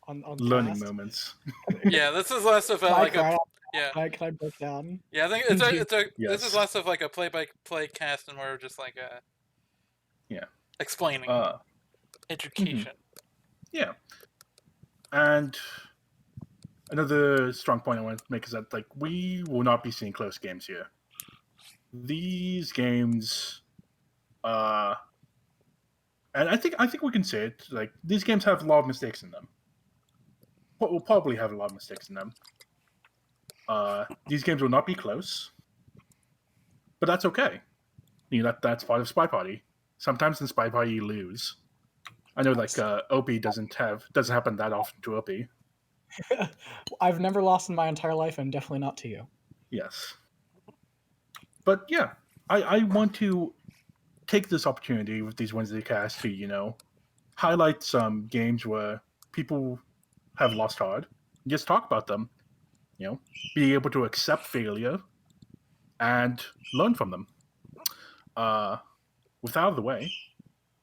on learning cast. moments. Yeah, this is less of a Can I like a cry out? yeah. Can I break down? Yeah, I think it's a this is Yes. less of like a play-by-play cast and more just like a Yeah. explaining Mhm. education. Yeah. And another strong point I want to make is that like we will not be seeing close games here. These games, and I think we can say it. Like these games have a lot of mistakes in them. Will probably have a lot of mistakes in them. These games will not be close, but that's okay. You know that's part of SpyParty. Sometimes in SpyParty you lose. I know like OP doesn't happen that often to OP. I've never lost in my entire life, and definitely not to you. Yes. But yeah, I want to take this opportunity with these Wednesday casts to, highlight some games where people have lost hard, and just talk about them, be able to accept failure and learn from them. With out of the way,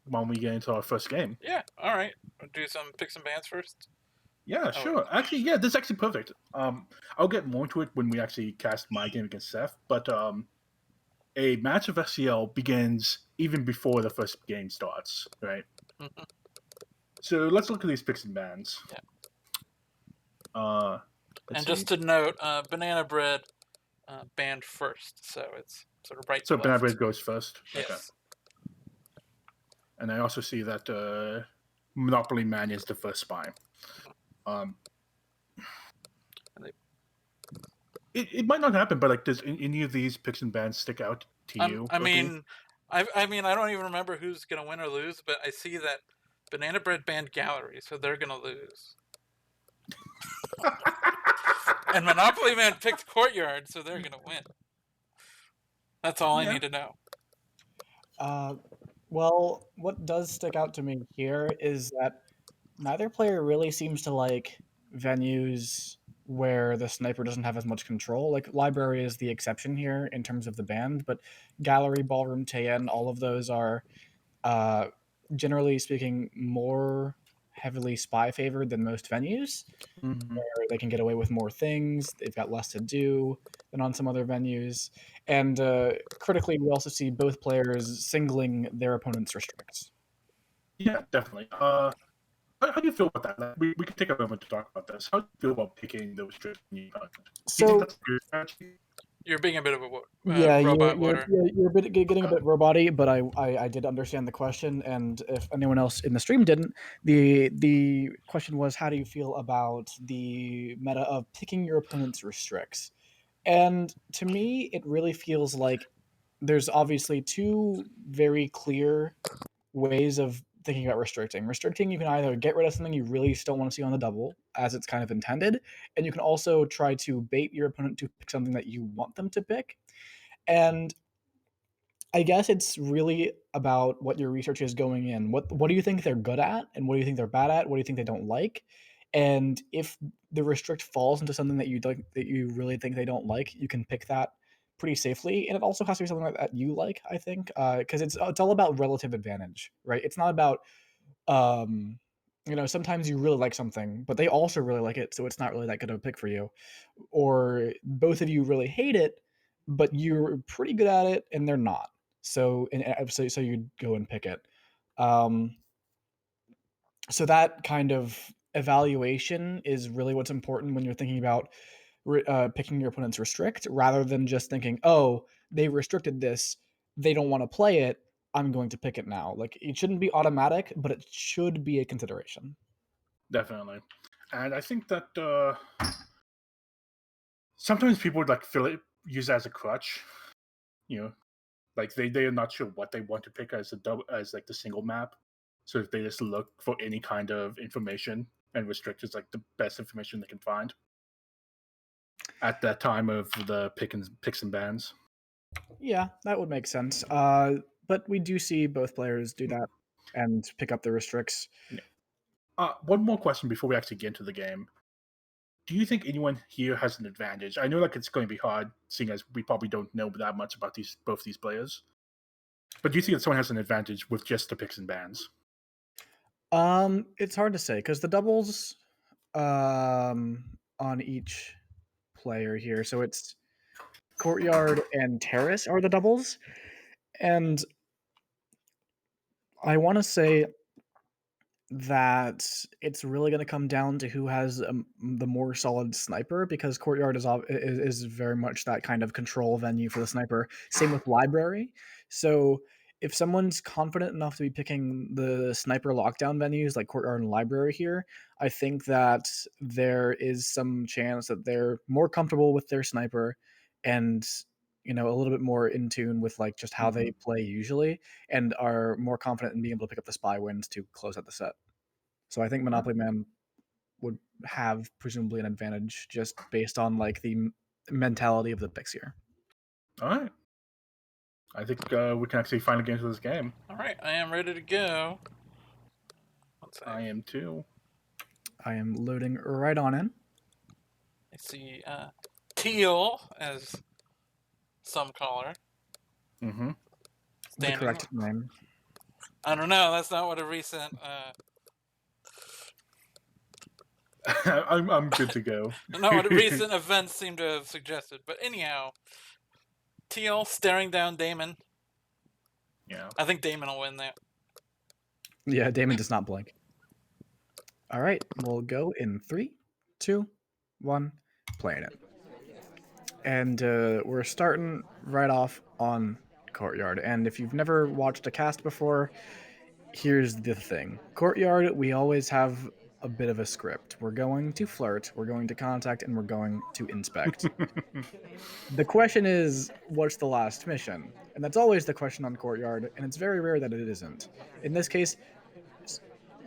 when we get into our first game. Yeah, all right. Do some picks and bans first. Yeah, sure. Actually, yeah, this is actually perfect. I'll get more into it when we actually cast my game against Seth, but a match of SCL begins even before the first game starts, right? Mm-hmm. So let's look at these picks and bans. Yeah. And just to note, Bananabread banned first, so it's sort of right. So to left. Bananabread goes first. Yes. Okay. And I also see that Monopolyman is the first spy. It might not happen, but like, does any of these picks and bans stick out to you? I mean, I don't even remember who's gonna win or lose, but I see that Bananabread banned Gallery, so they're gonna lose. And Monopolyman picked Courtyard, so they're gonna win. That's all I need to know. Well, what does stick out to me here is that neither player really seems to like venues where the sniper doesn't have as much control. Like library is the exception here in terms of the band, but gallery, ballroom, Tayen, all of those are generally speaking more heavily spy favored than most venues, where they can get away with more things. They've got less to do than on some other venues. And critically, we also see both players singling their opponent's restricts. Yeah, definitely. How do you feel about that? Like, we can take a moment to talk about this. How do you feel about picking those restrictions? Do you think that's a good strategy? You're being a bit of a robot water. You're getting a bit robot-y, but I did understand the question, and if anyone else in the stream didn't, the question was, how do you feel about the meta of picking your opponent's restricts? And to me, it really feels like there's obviously two very clear ways of thinking about restricting. Restricting, you can either get rid of something you really just don't want to see on the double, as it's kind of intended, and you can also try to bait your opponent to pick something that you want them to pick. And I guess it's really about what your research is going in. What do you think they're good at, and what do you think they're bad at? What do you think they don't like? And if the restrict falls into something that you really think they don't like, you can pick that pretty safely. And it also has to be something that you like, I think, because it's all about relative advantage, right? It's not about sometimes you really like something, but they also really like it, so it's not really that good of a pick for you. Or both of you really hate it, but you're pretty good at it, and they're not. So you go and pick it. So that kind of evaluation is really what's important when you're thinking about picking your opponent's restrict, rather than just thinking, oh, they restricted this, they don't want to play it, I'm going to pick it now. Like, it shouldn't be automatic, but it should be a consideration. Definitely. And I think that sometimes people would like use it as a crutch. Like they are not sure what they want to pick as like the single map. So if they just look for any kind of information, and restrict is like the best information they can find at that time of the picks and bans. Yeah, that would make sense. But we do see both players do that and pick up the restricts. Yeah. One more question before we actually get into the game. Do you think anyone here has an advantage? I know like it's going to be hard, seeing as we probably don't know that much about both these players. But do you think that someone has an advantage with just the picks and bans? It's hard to say, because the doubles, on each player here. So it's courtyard and terrace are the doubles, and I want to say that it's really going to come down to who has the more solid sniper, because courtyard is very much that kind of control venue for the sniper. Same with library. So if someone's confident enough to be picking the sniper lockdown venues like courtyard and library here, I think that there is some chance that they're more comfortable with their sniper and a little bit more in tune with like just how they play usually, and are more confident in being able to pick up the spy wins to close out the set. So I think Monopoly Man would have presumably an advantage just based on like the mentality of the picks here. All right. I think we can actually finally get into this game. All right, I am ready to go. I am too. I am loading right on in. I see teal, as some call her. Mm-hmm. The correct name. I don't know. That's not what a recent. I'm good to go. Not what recent events seem to have suggested. But anyhow, teal staring down Damon. Yeah. I think Damon will win that. Yeah, Damon does not blink. All right, we'll go in 3, 2, 1, playing it. And we're starting right off on courtyard. And if you've never watched a cast before, here's the thing. Courtyard, we always have a bit of a script. We're going to flirt, we're going to contact, and we're going to inspect. The question is, what's the last mission? And that's always the question on Courtyard, and it's very rare that it isn't. In this case,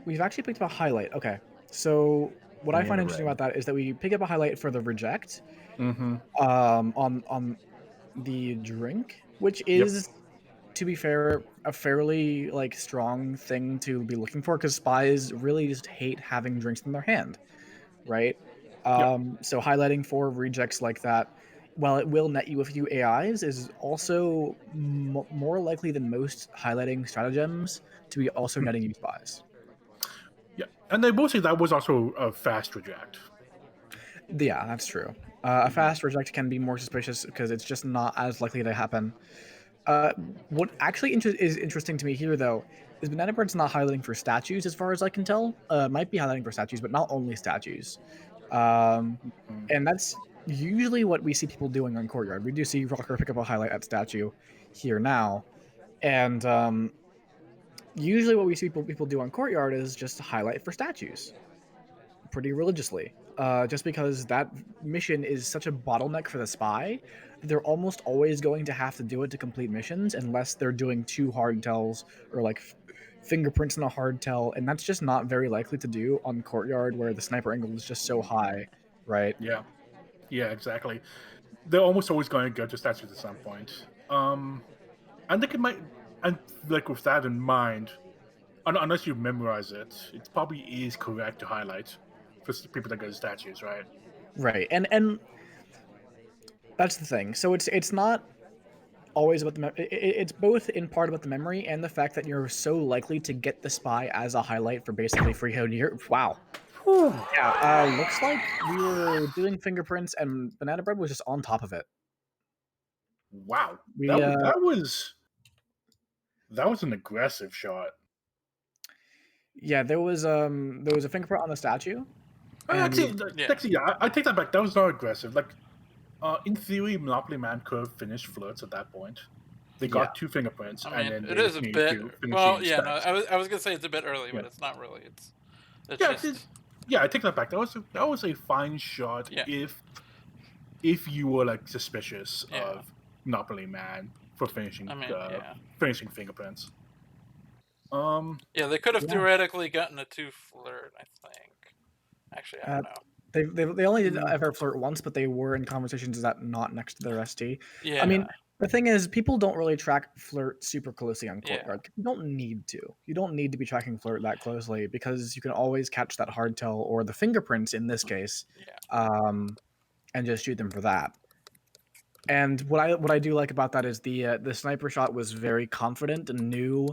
we've actually picked up a highlight. Okay, so what I find interesting about that is that we pick up a highlight for the reject on the drink, which is, to be fair, a fairly like strong thing to be looking for, because spies really just hate having drinks in their hand, right? So highlighting for rejects like that, while it will net you a few AIs, is also more likely than most highlighting stratagems to be also netting you spies. Yeah, and I will say that was also a fast reject. Yeah, that's true. A fast reject can be more suspicious because it's just not as likely to happen. What actually is interesting to me here, though, is Bananabread's not highlighting for statues, as far as I can tell. Might be highlighting for statues, but not only statues. And that's usually what we see people doing on Courtyard. We do see Rocker pick up a highlight at statue here now, and usually what we see people do on Courtyard is just highlight for statues pretty religiously. Just because that mission is such a bottleneck for the spy, they're almost always going to have to do it to complete missions unless they're doing 2 hard tells or like fingerprints in a hard tell, and that's just not very likely to do on Courtyard where the sniper angle is just so high, right? Yeah, exactly. They're almost always going to go to statues at some point. I think it might, and like with that in mind, unless you memorize it, it probably is correct to highlight for people that go to statues, right? Right, and that's the thing. So it's not always about it's both in part about the memory and the fact that you're so likely to get the spy as a highlight for basically free held year. Wow. Yeah, looks like we were doing fingerprints and Bananabread was just on top of it. Wow, We that was an aggressive shot. yeah, there was a fingerprint on the statue. Actually, I take that back. That was not aggressive. Like, in theory, Monopoly Man could have finished flirts at that point. They got 2 fingerprints, I mean, and then it is a bit. Well, yeah, no, I was gonna say it's a bit early, but it's not really. It's just. I take that back. That was a fine shot. Yeah. If you were like suspicious of Monopoly Man for finishing finishing fingerprints. Yeah, they could have theoretically gotten a 2 flirt, I think. Actually, I don't know. They only did ever flirt once, but they were in conversations that not next to their ST. Yeah. I mean, the thing is, people don't really track flirt super closely on Courtyard. You don't need to. You don't need to be tracking flirt that closely because you can always catch that hard tell or the fingerprints in this case, and just shoot them for that. And what I do like about that is the sniper shot was very confident and knew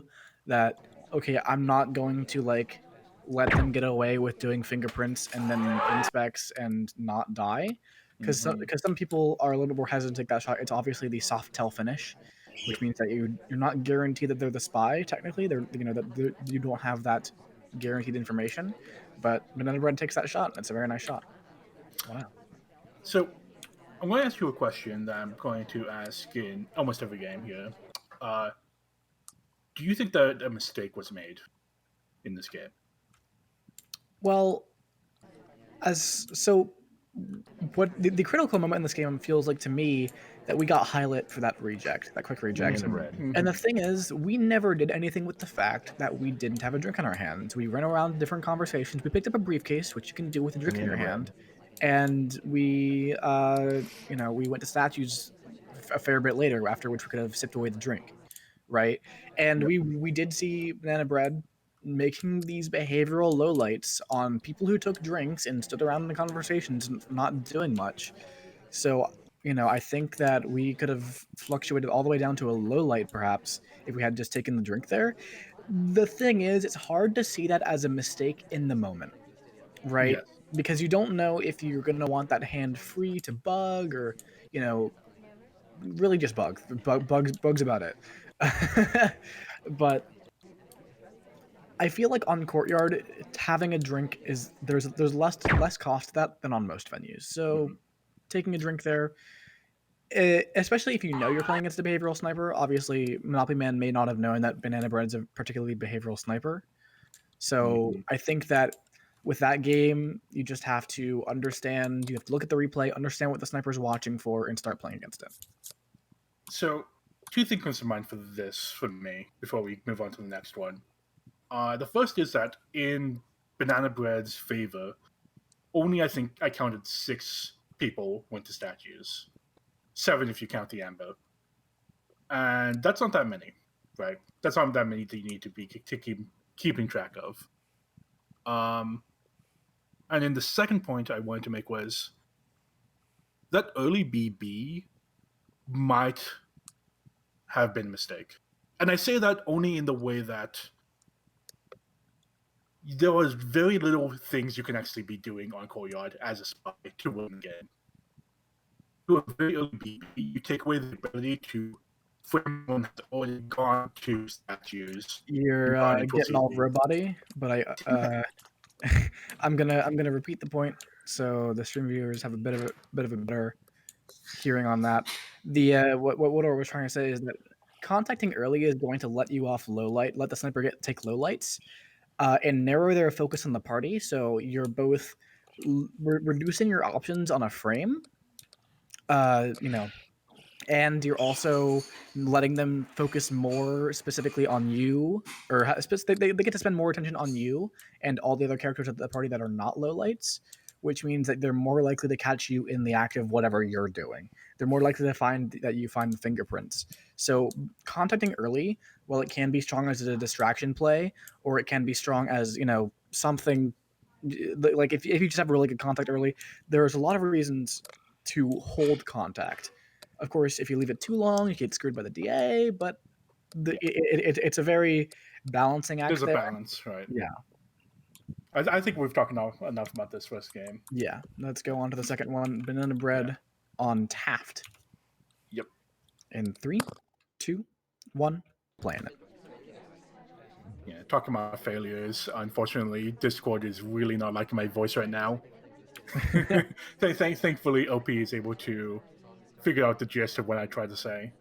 that, okay, I'm not going to like let them get away with doing fingerprints and then inspects and not die. Because some people are a little bit more hesitant to take that shot. It's obviously the soft tell finish, which means that you're not guaranteed that they're the spy. Technically, you don't have that guaranteed information. But Bananabread takes that shot. And it's a very nice shot. Wow. So I'm going to ask you a question that I'm going to ask in almost every game here. Do you think that a mistake was made in this game? Well, what the critical moment in this game feels like to me that we got highlight for that quick reject. And the thing is, we never did anything with the fact that we didn't have a drink in our hands. We ran around different conversations. We picked up a briefcase, which you can do with a drink in your hand, and we went to statues a fair bit later, after which we could have sipped away the drink, right? And Yep. we did see Bananabread making these behavioral lowlights on people who took drinks and stood around in the conversations, not doing much. So, I think that we could have fluctuated all the way down to a low light, perhaps, if we had just taken the drink there. The thing is, it's hard to see that as a mistake in the moment, right? Yes. Because you don't know if you're going to want that hand free to bug or, really just bugs about it. But I feel like on Courtyard, having a drink there's less cost to that than on most venues. So taking a drink there, especially if you know you're playing against a behavioral sniper. Obviously, Monopolyman may not have known that Bananabread's a particularly behavioral sniper. So I think that with that game, you just have to understand. You have to look at the replay, understand what the sniper's watching for, and start playing against it. So, two things come to mind for me before we move on to the next one. The first is that in Bananabread's favor, only I think I counted 6 people went to statues. 7 if you count the Amber. And that's not that many, right? That's not that many that you need to be keeping track of. And then the second point I wanted to make was that early BB might have been a mistake. And I say that only in the way that there was very little things you can actually be doing on Courtyard as a spy to win the game. To a very early BB, you take away the ability to frame one that's already gone to statues. You're getting all robot-y, but I'm gonna repeat the point so the stream viewers have a bit of a better hearing on that. The what I was trying to say is that contacting early is going to let you off low light, let the sniper take low lights, and narrow their focus on the party. So you're both reducing your options on a frame, and you're also letting them focus more specifically on you, or they get to spend more attention on you and all the other characters at the party that are not lowlights, which means that they're more likely to catch you in the act of whatever you're doing. They're more likely to find the fingerprints. So contacting early, while it can be strong as a distraction play, or it can be strong as something like if you just have a really good contact early, there's a lot of reasons to hold contact. Of course, if you leave it too long, you get screwed by the DA, but it's a very balancing act. There's a there. balance, right? Yeah. I think we've talked enough about this first game. Yeah. Let's go on to the second one. Bananabread on Taft. Yep. In 3, 2, 1, playing it. Yeah, talking about failures. Unfortunately, Discord is really not liking my voice right now. Thankfully, OP is able to figure out the gist of what I tried to say.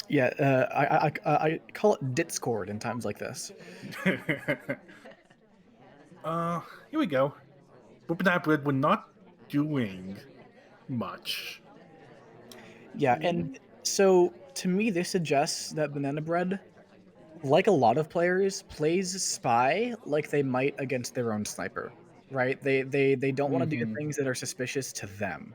Yeah, I call it Discord in times like this. Here we go. But Bananabread, we're not doing much. Yeah, and so to me, this suggests that Bananabread, like a lot of players, plays spy like they might against their own sniper, right? They don't want to do things that are suspicious to them.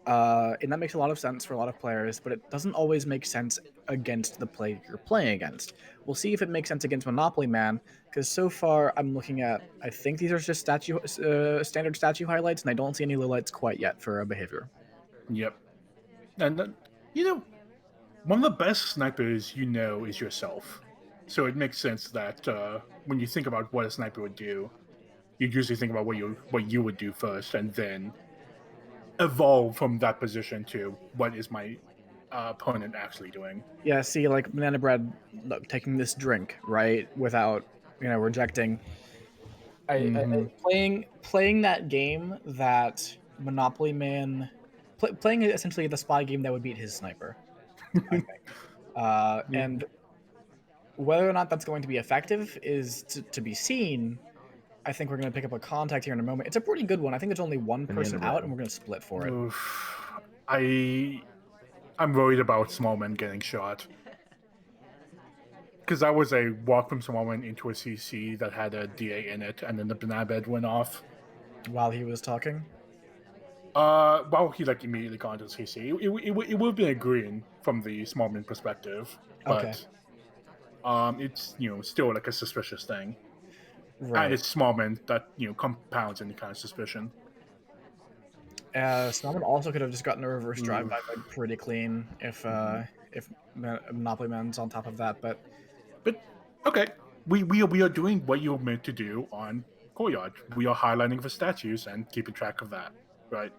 And that makes a lot of sense for a lot of players, but it doesn't always make sense against the player you're playing against. We'll see if it makes sense against Monopolyman, because so far I'm looking at, I think these are just standard statue highlights, and I don't see any lowlights quite yet for a behavior. Yep. And, one of the best snipers is yourself. So it makes sense that when you think about what a sniper would do, you usually think about what you would do first, and then evolve from that position to what is my opponent actually doing. Yeah, see, like Bananabread, look, taking this drink right without rejecting. Hmm. Playing that game that Monopoly Man, playing essentially the spy game that would beat his sniper. I think, Yeah. and whether or not that's going to be effective is to be seen. I think we're going to pick up a contact here in a moment. It's a pretty good one. I think there's only one person out, and we're going to split for it. Oof. I'm worried about Smallman getting shot. Because that was a walk from Smallman into a CC that had a DA in it, and then the Bananabread went off. While he was talking. Well, he like immediately got into the CC. It would have been a green from the Smallman perspective, Okay. but it's still like a suspicious thing, Right. and it's Smallman that compounds any kind of suspicion. Someone also could have just gotten a reverse drive by Oof. pretty clean if Monopoly Man's on top of that, but Okay, we are doing what you're meant to do on Courtyard. We are highlighting the statues and keeping track of that, right?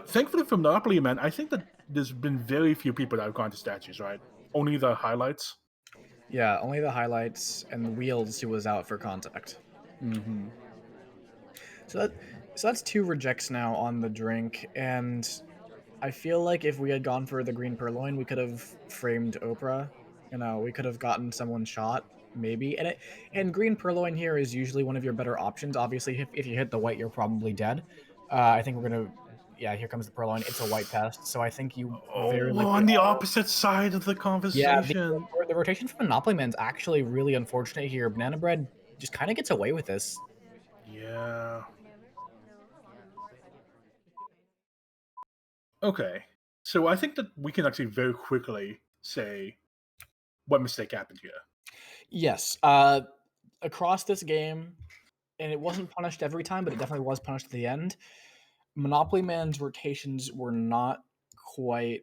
Thankfully for Monopoly Man, I think that there's been very few people that have gone to statues, right? Only the highlights. yeah, only the highlights and Wheels who was out for contact. Mm-hmm. So that's two rejects now on the drink, and I feel like if we had gone for the green purloin, we could have framed Oprah. We could have gotten someone shot, maybe. And green purloin here is usually one of your better options. Obviously, if you hit the white, you're probably dead. I think we're gonna. Yeah, here comes the purloin. It's a white pest, so I think you very Oh, likely on the are. opposite side of the Yeah, conversation. the rotation from Monopoly Man's actually really unfortunate here. Banana Bread just kind of gets away with this. Yeah. Okay. So I think that we can actually very quickly say what mistake happened here. Yes. Across this game, and it wasn't punished every time, but it definitely was punished at the end. Monopoly Man's rotations were not quite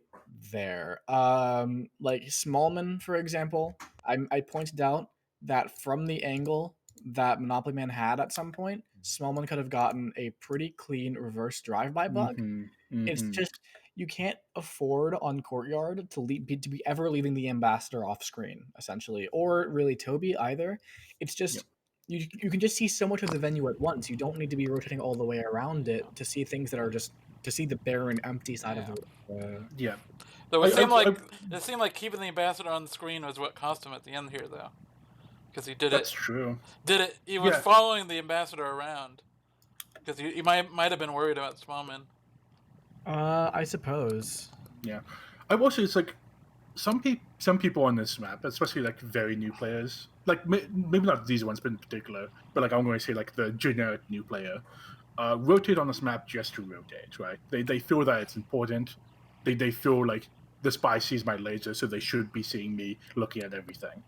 there. Like Smallman, for example, I pointed out that from the angle that Monopoly Man had at some point, Smallman could have gotten a pretty clean reverse drive-by bug. Mm-hmm. It's Mm-hmm. just you can't afford on Courtyard to be ever leaving the ambassador off screen, essentially, or really Toby either. It's just Yep. you can just see so much of the venue at once. You don't need to be rotating all the way around it to see things that are just to see the barren, empty side of Yeah. the. Yeah. Though I, it seemed like keeping the ambassador on the screen was what cost him at the end here, though, because he did that's it. true. He was Yeah. following the ambassador around because he might have been worried about Smallman. I suppose. Yeah. I will say it's like some people on this map, especially like very new players, like maybe not these ones, but in particular, but like I'm going to say like the generic new player, rotate on this map just to rotate, right? They feel that it's important. They feel like the spy sees my laser, so they should be seeing me looking at everything.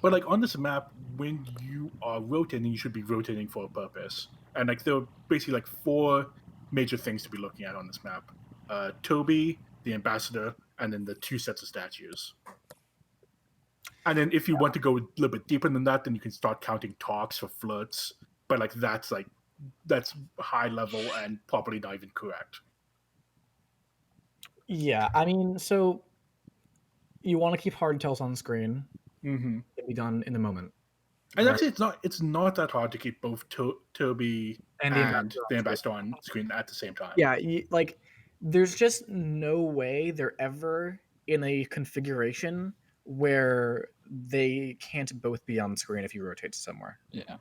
But like on this map, when you are rotating, you should be rotating for a purpose. And like there are basically like four major things to be looking at on this map: Toby, the ambassador, and then the two sets of statues. And then if you want to go a little bit deeper than that, then you can start counting talks for flirts. But like that's high level and probably not even correct. Yeah, I mean, so you want to keep hard tells on screen. Mm-hmm. It be done in the moment, And right? actually, it's not that hard to keep both Toby And the and ambassador the on screen. ambassador on screen at the same time. Yeah, like there's just no way they're ever in a configuration where they can't both be on screen if you rotate somewhere. Yeah.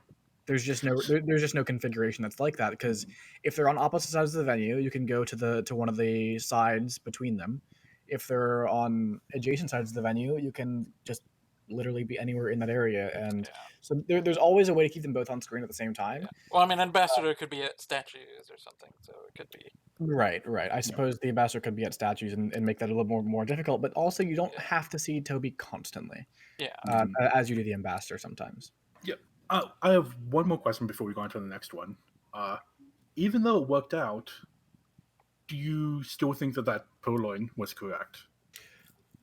There's just no configuration that's like that because if they're on opposite sides of the venue, you can go to one of the sides between them. If they're on adjacent sides of the venue, you can just literally be anywhere in that area, and Yeah. so there's always a way to keep them both on screen at the same time. Yeah. Well, I mean, ambassador could be at statues or something, so it could be. Right. I suppose the ambassador could be at statues and make that a little more difficult, but also you don't Yeah. have to see Toby constantly, Yeah. as you do the ambassador sometimes. Yeah. I have one more question before we go on to the next one. Even though it worked out, do you still think that purloin was correct?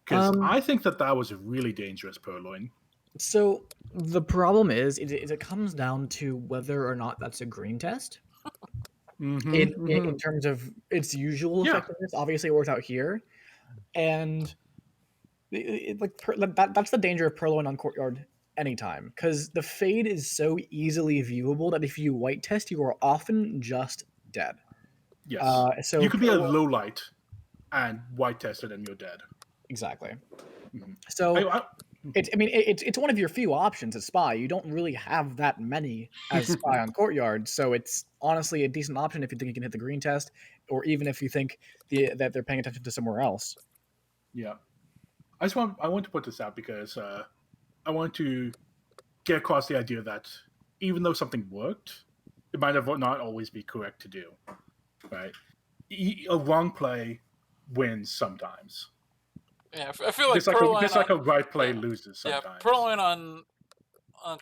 Because Um, I think that was a really dangerous purloin. So the problem is it comes down to whether or not that's a green test. In terms of its usual Yeah. effectiveness, obviously it works out here, and that's the danger of purloin on courtyard anytime, because the fade is so easily viewable that if you white test, you are often just dead. Yes. So You could be a low light and white tested and you're dead. exactly. Mhm. So it's one of your few options as spy. You don't really have that many as spy on courtyard, so it's honestly a decent option if you think you can hit the green test, or even if you think that they're paying attention to somewhere else. Yeah. I want to put this out because I want to get across the idea that even though something worked, it might have not always be correct to do. Right? A wrong play wins sometimes. Yeah, I feel like purloin Just like a on right play loses yeah sometimes. purloin on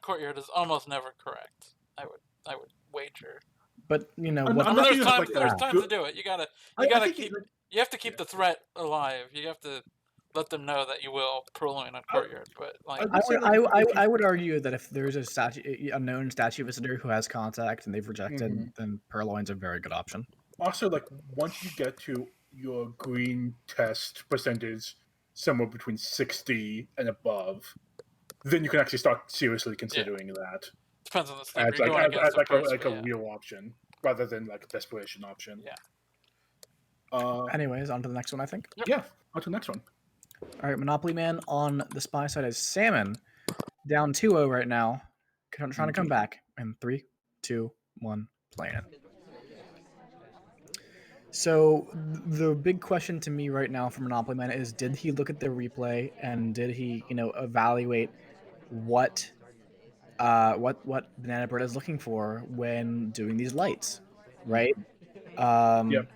courtyard is almost never correct. I would wager. But you know I'm what? not There's thinking of times like there's a times to good. do it. You gotta I think keep you have to keep the threat alive. You have to let them know that you will purloin on courtyard. But I like would say like if you. I would argue that if there's a known statue visitor who has contact and they've rejected, Mhm. then purloin's a very good option. Also, like once you get to your green test percentage somewhere between 60 and above, then you can actually start seriously considering that depends on the sniper as you're going against, of course. like But a real option rather than like a desperation option. Yeah. Anyways, on to the next one, I think. Yeah. On to the next one. All right, Monopolyman on the spy side is Salmon, down 2-0 right now, trying to come back. In 3, 2, 1, playing it. So the big question to me right now for Monopolyman is: did he look at the replay and did he, evaluate what Bananabread is looking for when doing these lights, right? Yep.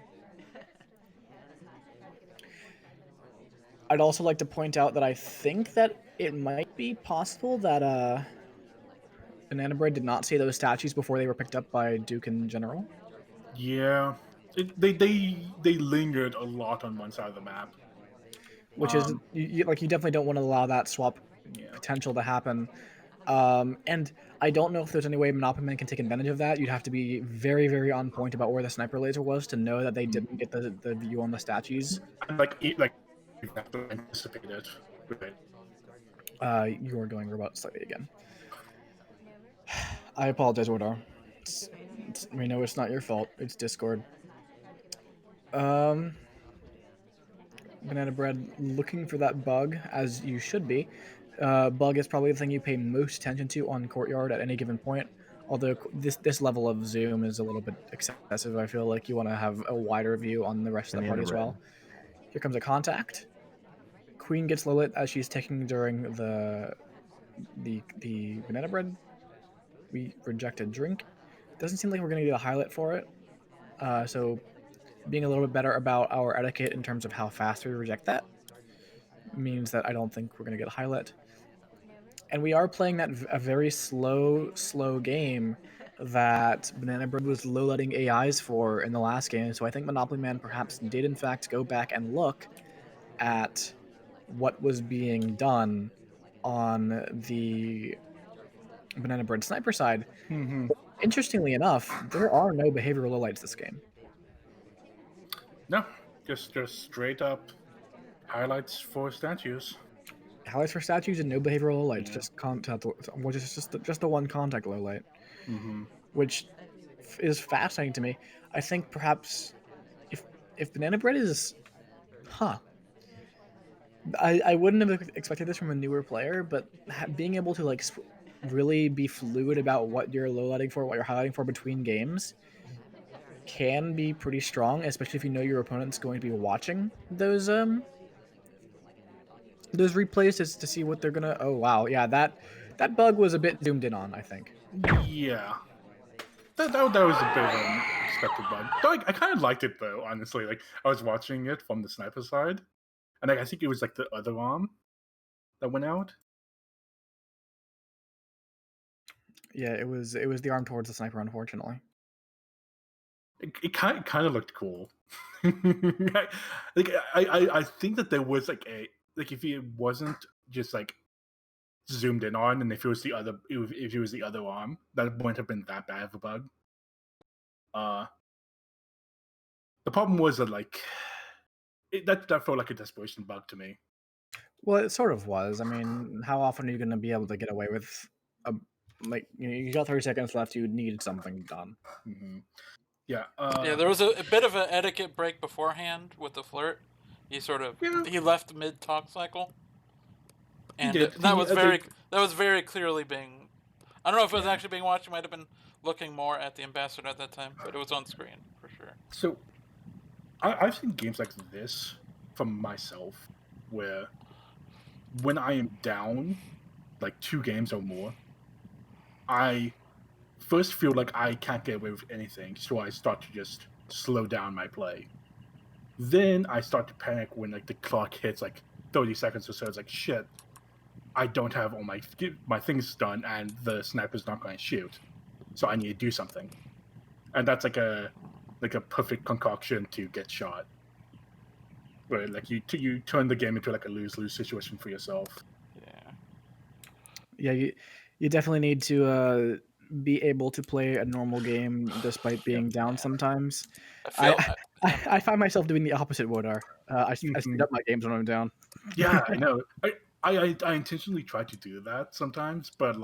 I'd also like to point out that I think that it might be possible that Bananabread did not see those statues before they were picked up by Duke in general. Yeah. They lingered a lot on one side of the map. Which is you definitely don't want to allow that swap potential to happen. And I don't know if there's any way Monopolyman can take advantage of that. You'd have to be very, very on point about where the sniper laser was to know that they didn't get the view on the statues. And anticipated. Right. You are going robot slightly again. I apologize, Wardar. We know it's not your fault. It's Discord. Bananabread looking for that bug, as you should be. Bug is probably the thing you pay most attention to on Courtyard at any given point. Although this level of zoom is a little bit excessive, I feel like you want to have a wider view on the rest of the party as well. Here comes a contact. Queen gets low lit as she's taking during the Bananabread. We reject a drink. Doesn't seem like we're going to get a highlight for it. So being a little bit better about our etiquette in terms of how fast we reject that means that I don't think we're going to get a highlight. And we are playing that a very slow game that Bananabread was low letting AIs for in the last game. So I think Monopolyman perhaps did in fact go back and look at what was being done on the Bananabread sniper side. Interestingly enough, there are no behavioral lowlights this game. No, just straight up highlights for statues. Highlights for statues and no behavioral lowlights, just contact, which is just the one contact low light, which is fascinating to me. I think perhaps if Bananabread is, I wouldn't have expected this from a newer player, but being able to like really be fluid about what you're low lighting for, what you're highlighting for between games, can be pretty strong, especially if you know your opponent's going to be watching those replays to see what they're gonna. Oh wow, yeah, that bug was a bit zoomed in on, I think. Yeah. That was a bit of an expected bug. Though I kind of liked it though, honestly. Like I was watching it from the sniper side, and I think it was like the other arm that went out. Yeah, it was the arm towards the sniper, unfortunately. It kind of looked cool. I think that there was like if it wasn't just like zoomed in on, and if it was the other arm, that wouldn't have been that bad of a bug. The problem was that that felt like a desperation bug to me. Well, it sort of was. I mean, how often are you going to be able to get away with you got 30 seconds left, you need something done. Mm-hmm. Yeah. Yeah, there was a bit of an etiquette break beforehand with the flirt. He he left mid talk cycle, and did. that was very clearly being. I don't know if it was actually being watched. It might have been looking more at the ambassador at that time, but it was on screen for sure. So, I've seen games like this from myself, where when I am down, like 2 games or more, I first feel like I can't get away with anything, so I start to just slow down my play. Then I start to panic when the clock hits 30 seconds or so. It's like, shit, I don't have all my things done, and the sniper's not going to shoot, so I need to do something. And that's like a perfect concoction to get shot. Where you turn the game into a lose-lose situation for yourself. Yeah, you definitely need to be able to play a normal game despite being down sometimes. I find myself doing the opposite, Wodar. I speed up my games when I'm down. Yeah, I know. I intentionally try to do that sometimes, but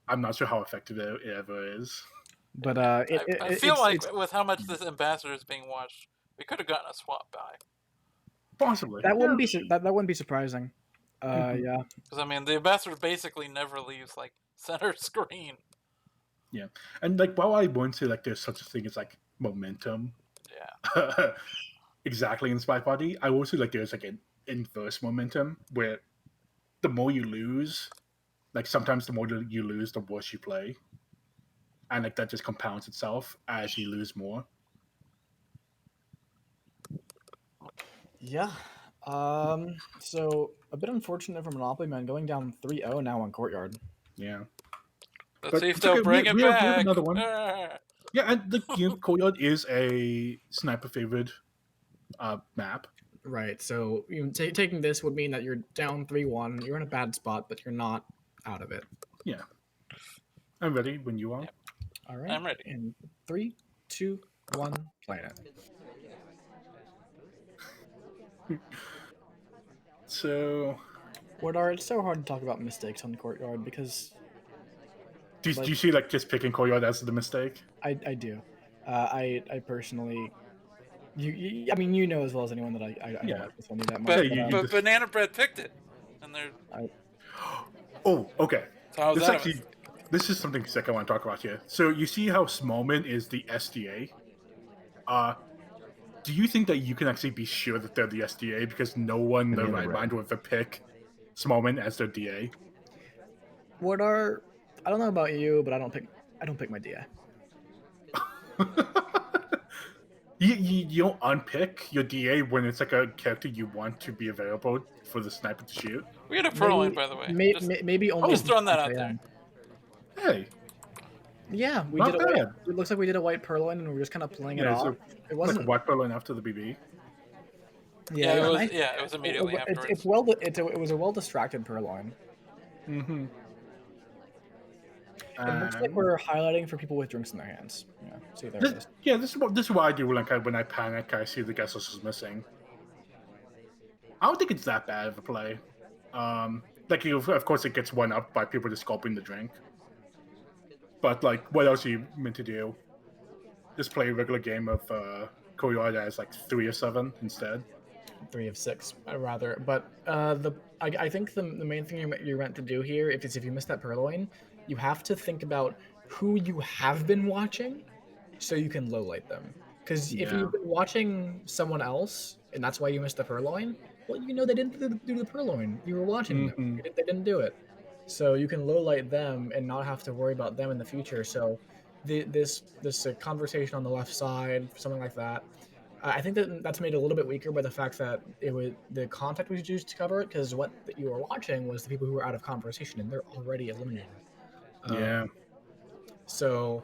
I'm not sure how effective it ever is. But I feel like with how much this ambassador is being watched, we could have gotten a swap by. Possibly. That wouldn't be that wouldn't be surprising. Yeah. Because I mean, the ambassador basically never leaves center screen. Yeah, and while I won't say there's such a thing as momentum. Yeah. Exactly in SpyParty, I will say there's an inverse momentum where the more you lose, sometimes the more you lose, the worse you play, and that just compounds itself as you lose more. Yeah. So a bit unfortunate for Monopolyman going down 3-0 now on Courtyard. Yeah. Let's see if they'll bring it back. We have another one. Yeah, and Courtyard is a sniper favored map. Right. So taking this would mean that you're down 3-1. You're in a bad spot, but you're not out of it. Yeah. I'm ready when you are. Yep. All right. I'm ready. In 3, 2, 1, playing it. So, Wardar, it's so hard to talk about mistakes on the Courtyard because. Do you see just picking Courtyard as the mistake? I do. I personally. I mean, you know as well as anyone that I don't like this one that much. But Bananabread picked it, and they're. Oh, okay. So this is something sick I want to talk about here. So you see how Smallman is the SDA? Do you think that you can actually be sure that they're the SDA because no one in their right mind would pick Smallman as their DA? Wardar, I don't know about you, but I don't pick my DA. You don't unpick your DA when it's a character you want to be available for the sniper to shoot. We had a Purloin, by the way. Maybe only. I'm just throwing that out there. Hey. Yeah, we did. It looks like we did a white Purloin, and we were just kind of playing it off. It wasn't white Purloin after the BB. Yeah, it was immediately afterwards. It was a well distracted Purloin. Mm-hmm. It looks like we're highlighting for people with drinks in their hands. Yeah, see there it is. Yeah, this is what I do when I panic. I see the guest list is missing. I don't think it's that bad of a play. Of course, it gets one up by people just gulping the drink. But what else are you meant to do? Just play a regular game of Courtyard as 3 or 7 instead. 3 of 6, rather. But I think the main thing you're meant to do here, if you miss that Purloin, you have to think about who you have been watching, so you can lowlight them. Because if you've been watching someone else, and that's why you missed the Purloin, well, they didn't do the Purloin. You were watching them. They didn't do it. So you can lowlight them and not have to worry about them in the future. So this conversation on the left side, something like that, I think that's made a little bit weaker by the fact that the context was used to cover it, because what you were watching was the people who were out of conversation, and they're already eliminated. So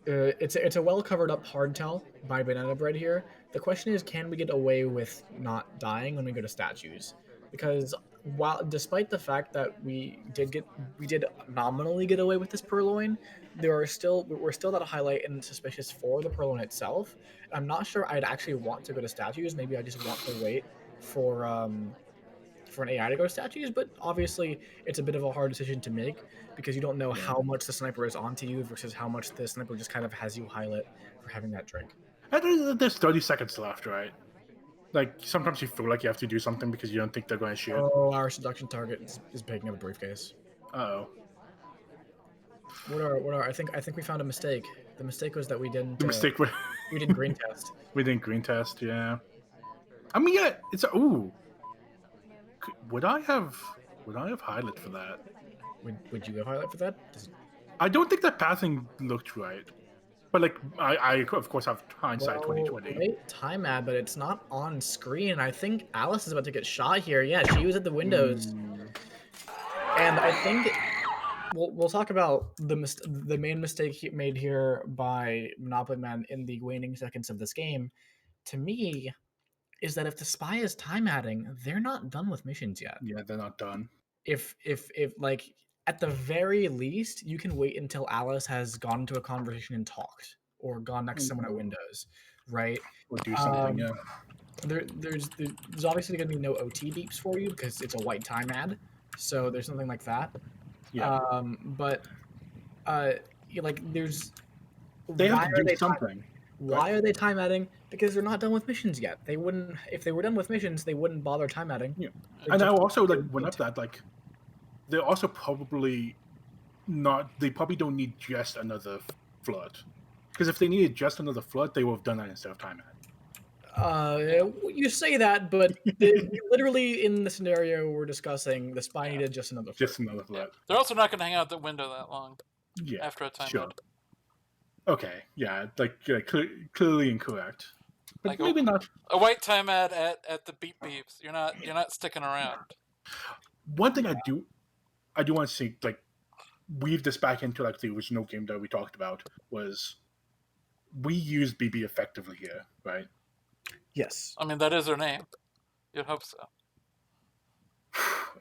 it's a well covered up hard tell by Bananabread here. The question is, can we get away with not dying when we go to statues? Because while despite the fact that we did nominally get away with this purloin, we're still not a highlight and suspicious for the purloin itself. I'm not sure I'd actually want to go to statues. Maybe I just want to wait for an AI to go to statues, but obviously it's a bit of a hard decision to make because you don't know how much the sniper is onto you versus how much the sniper just kind of has you highlight for having that drink. And there's 30 seconds left, right? Like, sometimes you feel like you have to do something because you don't think they're going to shoot. Oh, our seduction target is picking up a briefcase. Uh-oh. What are? I think we found a mistake. The mistake was that we didn't. The mistake We didn't green test. we didn't green test, yeah. I mean, yeah, it's a, ooh. Would I have highlight for that? Would you have highlight for that? I don't think that passing looked right. But like I of course have hindsight 2020. Great time ad, but it's not on screen. I think Alice is about to get shot here. Yeah, she was at the windows. And I think we'll talk about the main mistake made here by Monopolyman in the waning seconds of this game. To me, is that if the spy is time adding, they're not done with missions yet. Yeah, they're not done. If like at the very least, you can wait until Alice has gone into a conversation and talked, or gone next to someone at windows, right? Or do something. Yeah. There's obviously going to be no OT beeps for you because it's a white time ad, so there's something like that. Yeah. But like there's they have to do something. Why are they time adding? Because they're not done with missions yet. They wouldn't, if they were done with missions, they wouldn't bother time adding. Yeah, and I also like went up that like they're also probably not. They probably don't need just another flood, because if they needed just another flood, they would have done that instead of time add. You say that, but literally in the scenario we're discussing, the spy needed just another flood. Just another flood. Yeah. They're also not going to hang out the window that long. Yeah. After a time sure. add. Okay, yeah, like clearly incorrect, but like maybe not. A white time ad at the beep beeps. You're not sticking around. One thing I do want to see, like, weave this back into like the original game that we talked about, was we use BB effectively here, right? Yes. I mean, that is her name. You'd hope so.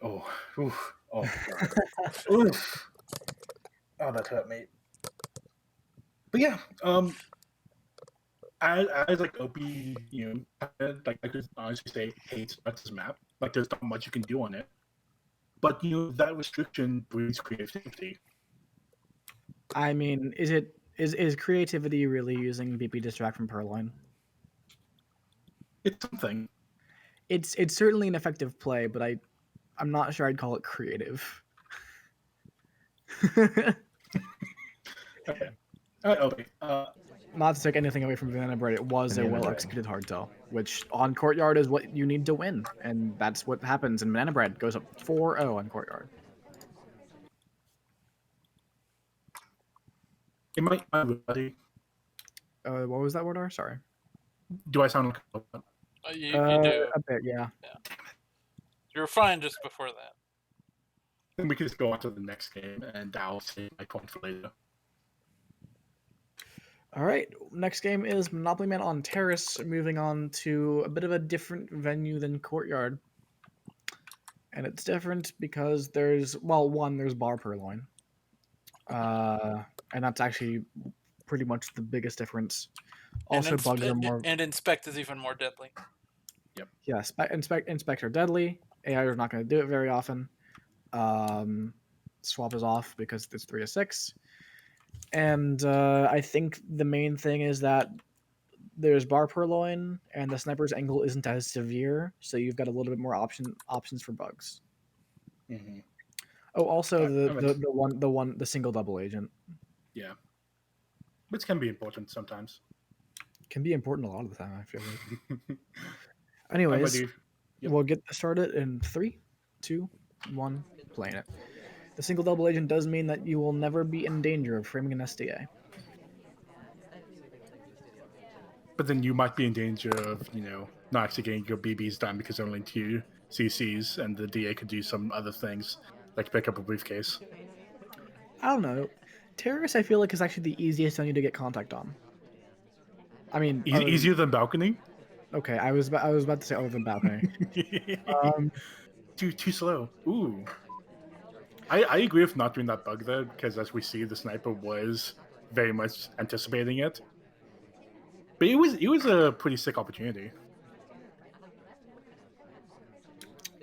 Oh, oof, oh, God. Oof. Oh, that hurt me. But yeah, as like OP, you know, like I could honestly say hates this map. Like there's not much you can do on it. But you know that restriction breeds creativity. I mean, is creativity really using BP distract from Purloin? It's something. It's certainly an effective play, but I'm not sure I'd call it creative. Okay. Okay. Not to take anything away from Bananabread, it was a well-executed hardtail, which on Courtyard is what you need to win, and that's what happens, and Bananabread goes up 4-0 on Courtyard. It might be. What was that word, R? Sorry. Do I sound like you do. A bit, yeah. You were fine just before that. Then we can just go on to the next game, and I'll save my point for later. All right, next game is Monopolyman on Terrace, moving on to a bit of a different venue than Courtyard. And it's different because there's bar purloin. And that's actually pretty much the biggest difference. Also, bugs are more... And Inspect is even more deadly. Yep. Yeah, Inspect are deadly. AI are not going to do it very often. Swap is off because it's 3 of 6. And I think the main thing is that there's bar purloin, and the sniper's angle isn't as severe, so you've got a little bit more options for bugs. Mm-hmm. Oh, also the single double agent. Yeah, which can be important sometimes. Can be important a lot of the time, I feel like. Anyways, we'll get started in 3, 2, 1, playing it. The single double agent does mean that you will never be in danger of framing an SDA. But then you might be in danger of, you know, not actually getting your BBs done because they're only 2 CCs, and the DA could do some other things, like pick up a briefcase. I don't know. Terrace, I feel like, is actually the easiest venue to get contact on. I mean, easier than balcony. Okay, I was about to say other than balcony. too slow. Ooh. I agree with not doing that bug there, because as we see, the sniper was very much anticipating it. But it was a pretty sick opportunity.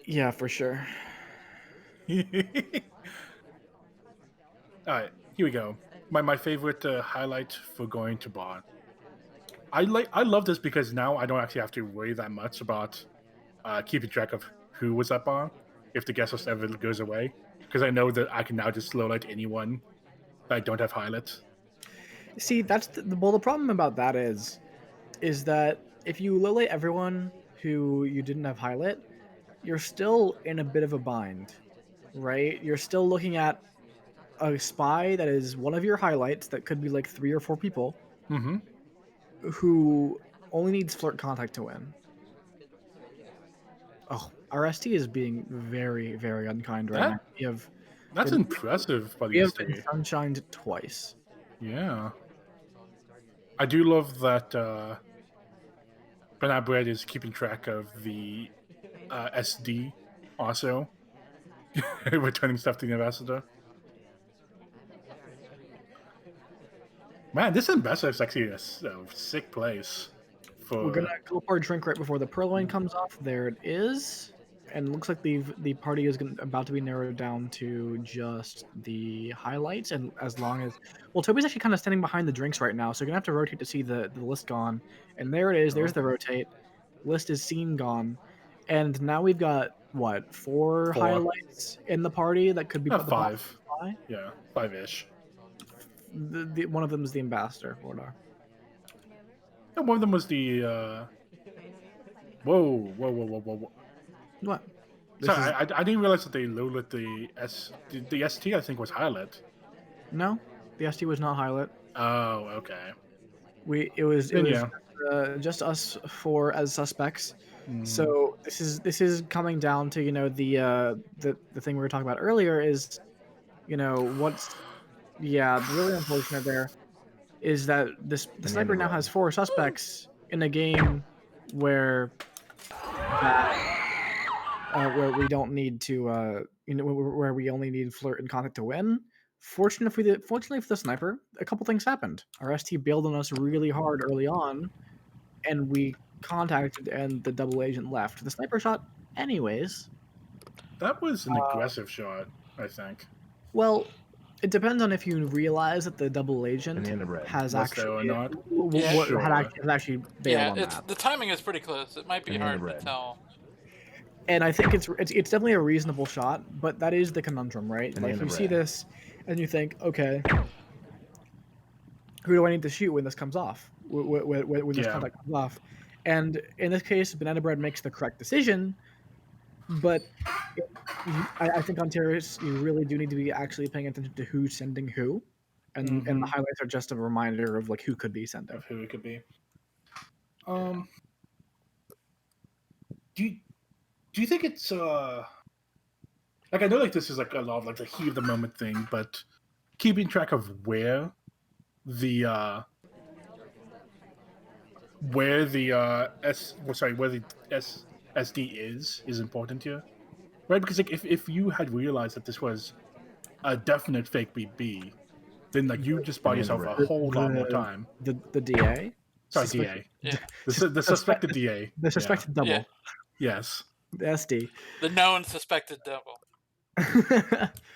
Yeah, for sure. Alright, here we go. My favorite highlight for going to bar. I love this because now I don't actually have to worry that much about keeping track of who was at bar if the guest list ever goes away, because I know that I can now just low light anyone that I don't have highlights. See, that's well. The problem about that is that if you lowlight everyone who you didn't have highlight, you're still in a bit of a bind, right? You're still looking at a spy that is one of your highlights that could be like 3 or 4 people Mm-hmm. who only needs flirt contact to win. Oh, our ST is being very, very unkind right now. That's Been, impressive by we the have been ST. sunshined twice. Yeah. I do love that Bananabread is keeping track of the SD also, returning stuff to the ambassador. Man, this ambassador is actually a sick place We're gonna for. go pour a drink right before the purloin comes off. There it is, and it looks like the party is about to be narrowed down to just the highlights. And as long as Toby's actually kind of standing behind the drinks right now, so you're gonna have to rotate to see the list gone. And there it is. There's Oh, the rotate. List is seen gone, and now we've got what 4 4. highlights in the party that could be the 5. spy. Yeah, 5-ish. One of them is the ambassador. Wardar. And one of them was the. Whoa. What? This Sorry, is I didn't realize that they loaded the ST. I think was highlight. no. The ST was not highlight. Oh, okay. It was Then yeah. just us four as suspects. Mhm. So this is coming down to the thing we were talking about earlier is what's the really unfortunate there is that the sniper now has 4 suspects in a game where that where we don't need to where we only need flirt and contact to win. Fortunately for the sniper, a couple things happened. Our ST bailed on us really hard early on, and we contacted, and the double agent left. The sniper shot anyways. That was an aggressive shot, I think. Well, it depends on if you realize that the double agent Bananabread. has Was there or actually not? Yeah. Sure. has actually bailed Yeah, on it's that. the timing is pretty close. It might be hard to Bananabread. tell. And I think it's definitely a reasonable shot, but that is the conundrum, right? Like you see Bananabread. this and you think, okay, who do I need to shoot when this comes off? When this Yeah. contact comes off? And in this case, Bananabread makes the correct decision, but I think on terrorists, you really do need to be actually paying attention to who's sending who, and the Mhm. highlights are just a reminder of like who could be sending. Of who it could be. Do you think it's like, I know like this is like a lot of like the heat of the moment thing, but keeping track of where the where the SD is important here, right? Because like if you had realized that this was a definite fake BB, then like you just bought yourself a Bananabread. whole lot more time. The DA, Sorry, Suspected- DA. Yeah. The suspected DA. the suspected double, Yeah. Yes. the SD. The known suspected double.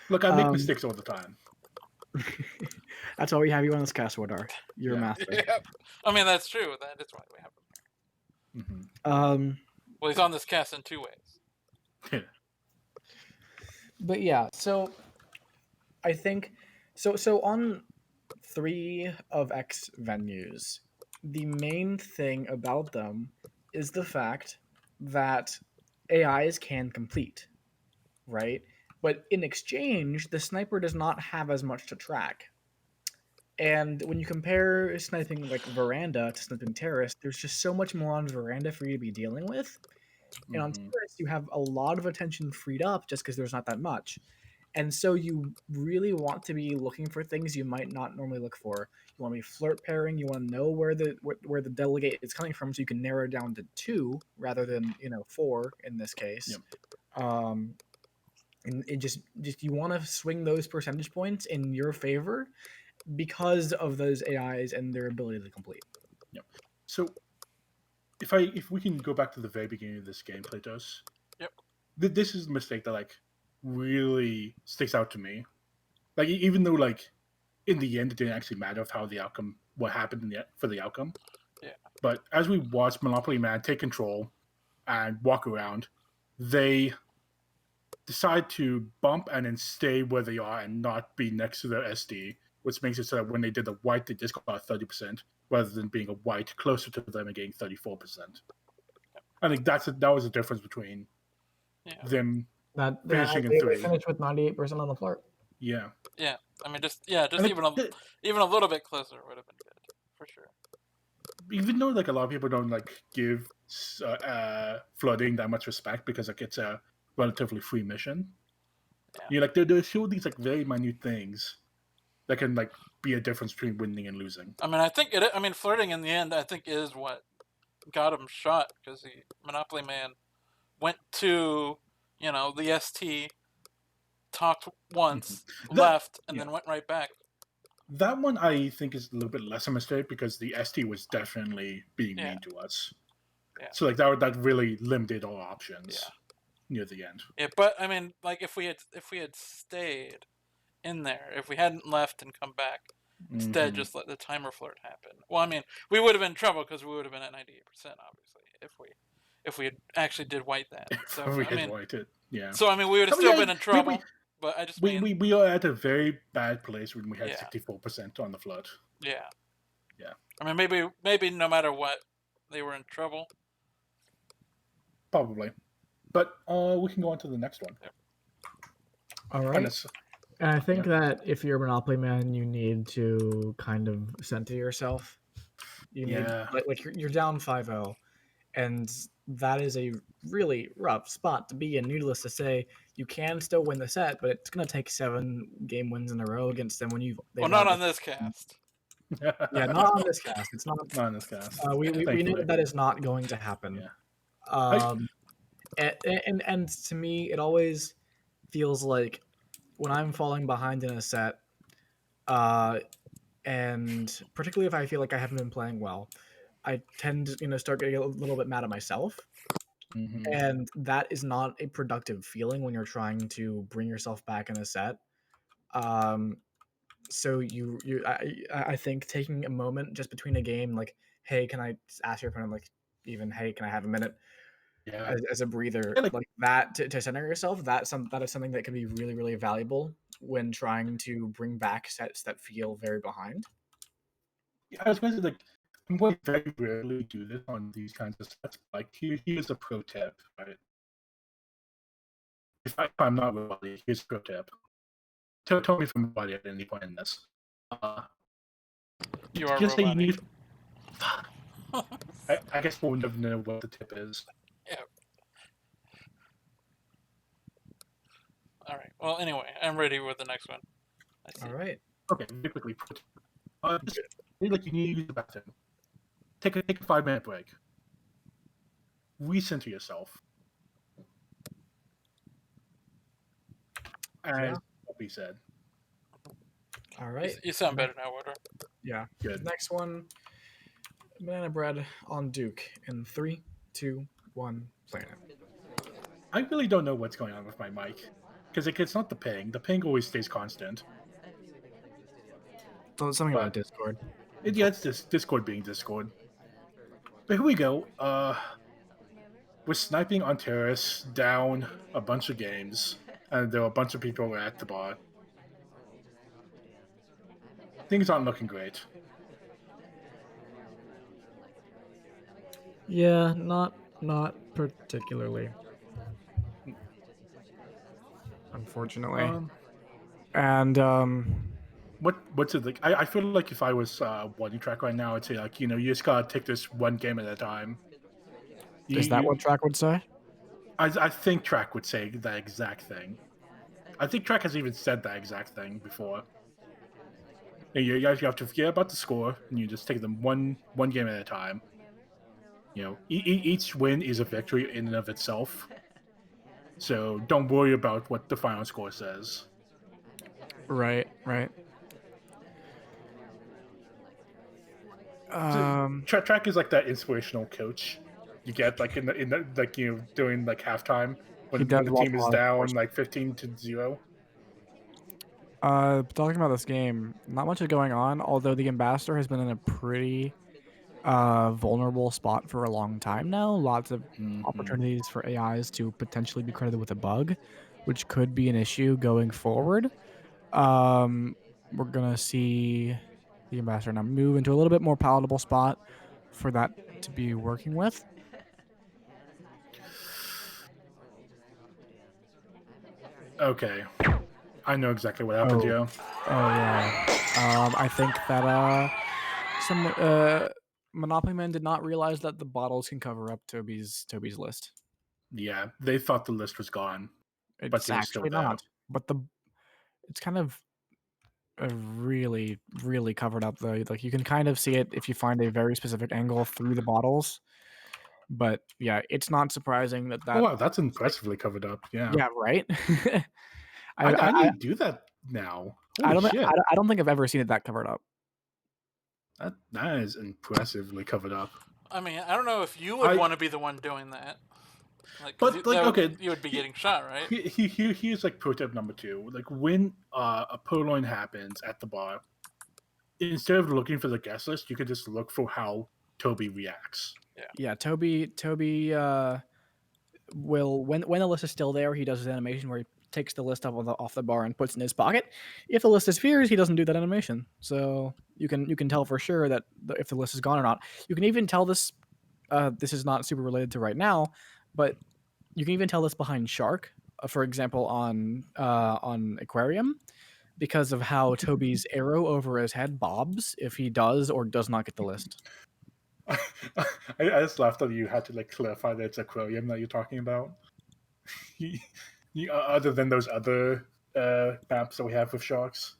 Look, I make Um, mistakes all the time. That's why we have you on this cast, Wardar. You're a Yeah. master. Yeah. I mean, that's true. That is why we have him. Mm-hmm. Well, he's on this cast in 2 ways. But yeah, so I think so on 3 of X venues, the main thing about them is the fact that AIs can complete, right? But in exchange, the sniper does not have as much to track. And when you compare sniping like Veranda to sniping Terrace, there's just so much more on Veranda for you to be dealing with. And on Mhm. Terrace, you have a lot of attention freed up just because there's not that much. And so you really want to be looking for things you might not normally look for. You want to be flirt pairing. You want to know where the delegate is coming from, so you can narrow down to 2 rather than 4 in this case. Yep. and it just you want to swing those percentage points in your favor because of those AIs and their ability to complete. So if we can go back to the very beginning of this gameplay, Dos. Yep. This is the mistake that like really sticks out to me. Like even though like in the end it didn't actually matter of how the outcome, what happened for the outcome. Yeah. But as we watch Monopolyman take control and walk around, they decide to bump and then stay where they are and not be next to their SD, which makes it so that when they did the white, they just got 30%, rather than being a white closer to them and getting 34%. I think that was the difference between them finishing in they 3. finished with 98% on the flirt. Yeah. Yeah. I mean, just even a little bit closer would have been good for sure. Even though like a lot of people don't like give flooding that much respect because like it's a relatively free mission. Yeah. You know, like there's still these like very minute things that can like be a difference between winning and losing. I mean, flirting in the end, I think, is what got him shot, because the Monopoly Man went to, the ST, talked once, left, and then went right back. That one I think is a little bit less a mistake because the ST was definitely being mean to us. Yeah. So like that really limited our options near the end. Yeah, but I mean, like if we had stayed in there, if we hadn't left and come back, instead just let the timer flirt happen. Well, I mean, we would have been in trouble because we would have been at 98%, obviously, if we had actually did white that. So yeah. So I mean, we would have still been in trouble. But I just we are at a very bad place when we had 64% on the flood. Yeah. Yeah. I mean, maybe no matter what, they were in trouble. Probably. But we can go on to the next one. Yep. All right. And I think that if you're a Monopoly Man, you need to kind of center yourself. You need like you're down 5-0, and that is a really rough spot to be in. Needless to say, you can still win the set, but it's going to take 7 game wins in a row against them when you've. Well, not on this cast. Yeah, not on this cast. It's not on this cast. We know that is not going to happen. Yeah. And to me, it always feels like when I'm falling behind in a set, and particularly if I feel like I haven't been playing well, I tend to start getting a little bit mad at myself. And that is not a productive feeling when you're trying to bring yourself back in a set. So I think taking a moment just between a game, like, hey, can I ask your opponent, like, even, hey, can I have a minute? As a breather, like that to center yourself, that is something that can be really, really valuable when trying to bring back sets that feel very behind. Yeah, I was going to say, like, I'm going to very rarely do this on these kinds of sets. Like, here's a pro tip, right? If I'm not Robody, here's a pro tip. Tell me if I'm Robody at any point in this. You are Robody. I guess we'll never know what the tip is. Yeah. All right. Well, anyway, I'm ready with the next one. All right. Okay, very quickly. Like you need to use the bathroom. Take a 5-minute break. Recenter yourself. As Poppy said. All right. You sound better now, Woodrow. Yeah. Good. Next one. Bananabread on Duke in 3, 2, 1. Planet. I really don't know what's going on with my mic because it's not the ping. The ping always stays constant. So it's something about Discord. It's just Discord being Discord. But here we go. We're sniping on terrorists down a bunch of games, and there are a bunch of people at the bar. Things aren't looking great. Yeah, not particularly. Unfortunately. What's it like? I feel like if I was one track right now, I'd say like, you just gotta take this one game at a time. Is that what track would say? I think track would say that exact thing. I think track has even said that exact thing before. You have to forget about the score, and you just take them one game at a time. Each win is a victory in and of itself. So don't worry about what the final score says. Right. Track is like that inspirational coach you get like in the like during like halftime He when does the watch team a is lot of down sports. like 15-0. Talking about this game, not much is going on. Although the ambassador has been in a pretty vulnerable spot for a long time now. Lots of opportunities for AIs to potentially be credited with a bug, which could be an issue going forward. We're gonna see the ambassador now move into a little bit more palatable spot for that to be working with. Okay, I know exactly what happened here. I think that some Monopolyman did not realize that the bottles can cover up Toby's list. Yeah, they thought the list was gone, but It's it was still actually there. not. But it's kind of really, really covered up though. Like you can kind of see it if you find a very specific angle through the bottles. But yeah, it's not surprising that. Oh wow, that's impressively covered up. Yeah, Right. I need to do that now. Holy shit, I don't think I've ever seen it that covered up. that is impressively covered up. I mean, I don't know if you would want to be the one doing that. But okay, you would be getting shot, right? Here's like pro tip number 2. Like when a purloin happens at the bar, instead of looking for the guest list, you could just look for how Toby reacts. Yeah. Toby will when the list is still there, he does his animation where he takes the list off the bar and puts it in his pocket. If the list disappears, he doesn't do that animation. So you can tell for sure that if the list is gone or not. You can even tell this. This is not super related to right now, but you can even tell this behind Shark, for example, on Aquarium, because of how Toby's arrow over his head bobs if he does or does not get the list. I just laughed that you had to like clarify that it's Aquarium that you're talking about. Other than those other maps that we have with sharks.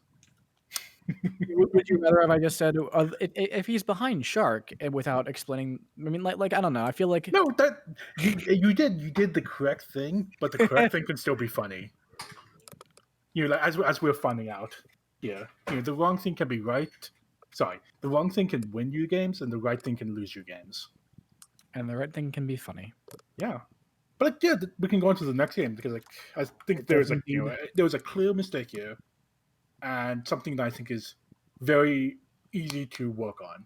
Would you rather have I just said if he's behind Shark without explaining? I mean, like I don't know. I feel like no, that you did the correct thing, but the correct thing can still be funny. Like as we're finding out here, the wrong thing can be right. Sorry, the wrong thing can win you games, and the right thing can lose you games. And the right thing can be funny. Yeah, but we can go on to the next game because I think there was a clear mistake here, and something that I think is very easy to work on.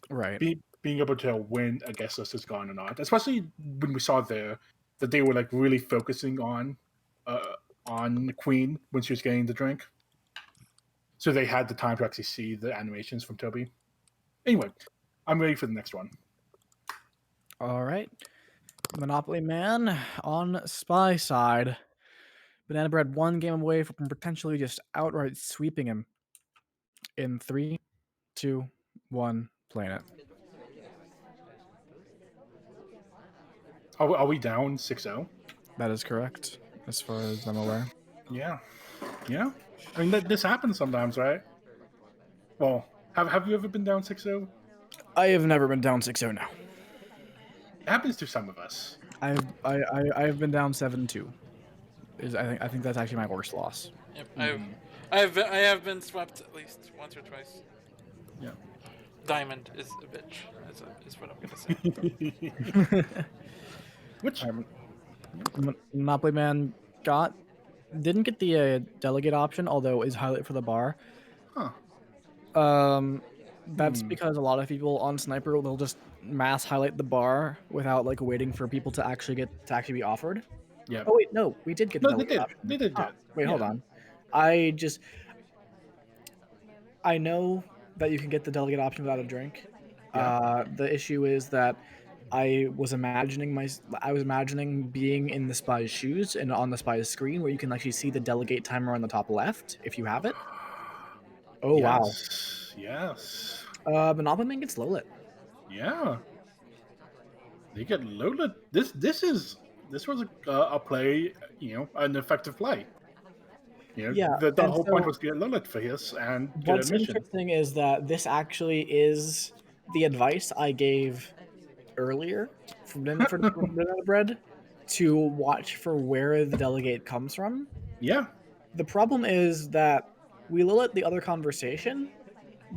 Right. Being able to tell when a guest list is gone or not, especially when we saw there that they were like really focusing on Queen when she was getting the drink. So they had the time to actually see the animations from Toby. Anyway, I'm ready for the next one. All right. Monopolyman on Spy side. Bananabread one game away from potentially just outright sweeping him. In 3, 2, 1, playing it. Are we down 6-0? That is correct, as far as I'm aware. Yeah. I mean, this happens sometimes, right? Well, have you ever been down 6-0? I have never been down 6-0 now. It happens to some of us. I've been down 7-2. I think that's actually my worst loss. Yep, I have been swept at least once or twice. Yeah. Diamond is a bitch. Is what I'm gonna say. Which Monopolyman didn't get the delegate option, although is highlight for the bar. Huh. That's because a lot of people on Sniper they'll just mass highlight the bar without like waiting for people to actually be offered. Yeah. Oh wait, no, we did get the delegate option. They did. Wait, hold on. I know that you can get the delegate option without a drink. Yeah. The issue is that I was imagining being in the spy's shoes and on the spy's screen where you can actually see the delegate timer on the top left if you have it. Oh yes. Wow. Yes. Monopolyman gets low lit. Yeah. They get low lit. This was a play, an effective play. The whole point was to get low lit for his and get what's admission. Interesting is that this actually is the advice I gave earlier for Bananabread. to watch for where the delegate comes from. Yeah. The problem is that we lit the other conversation,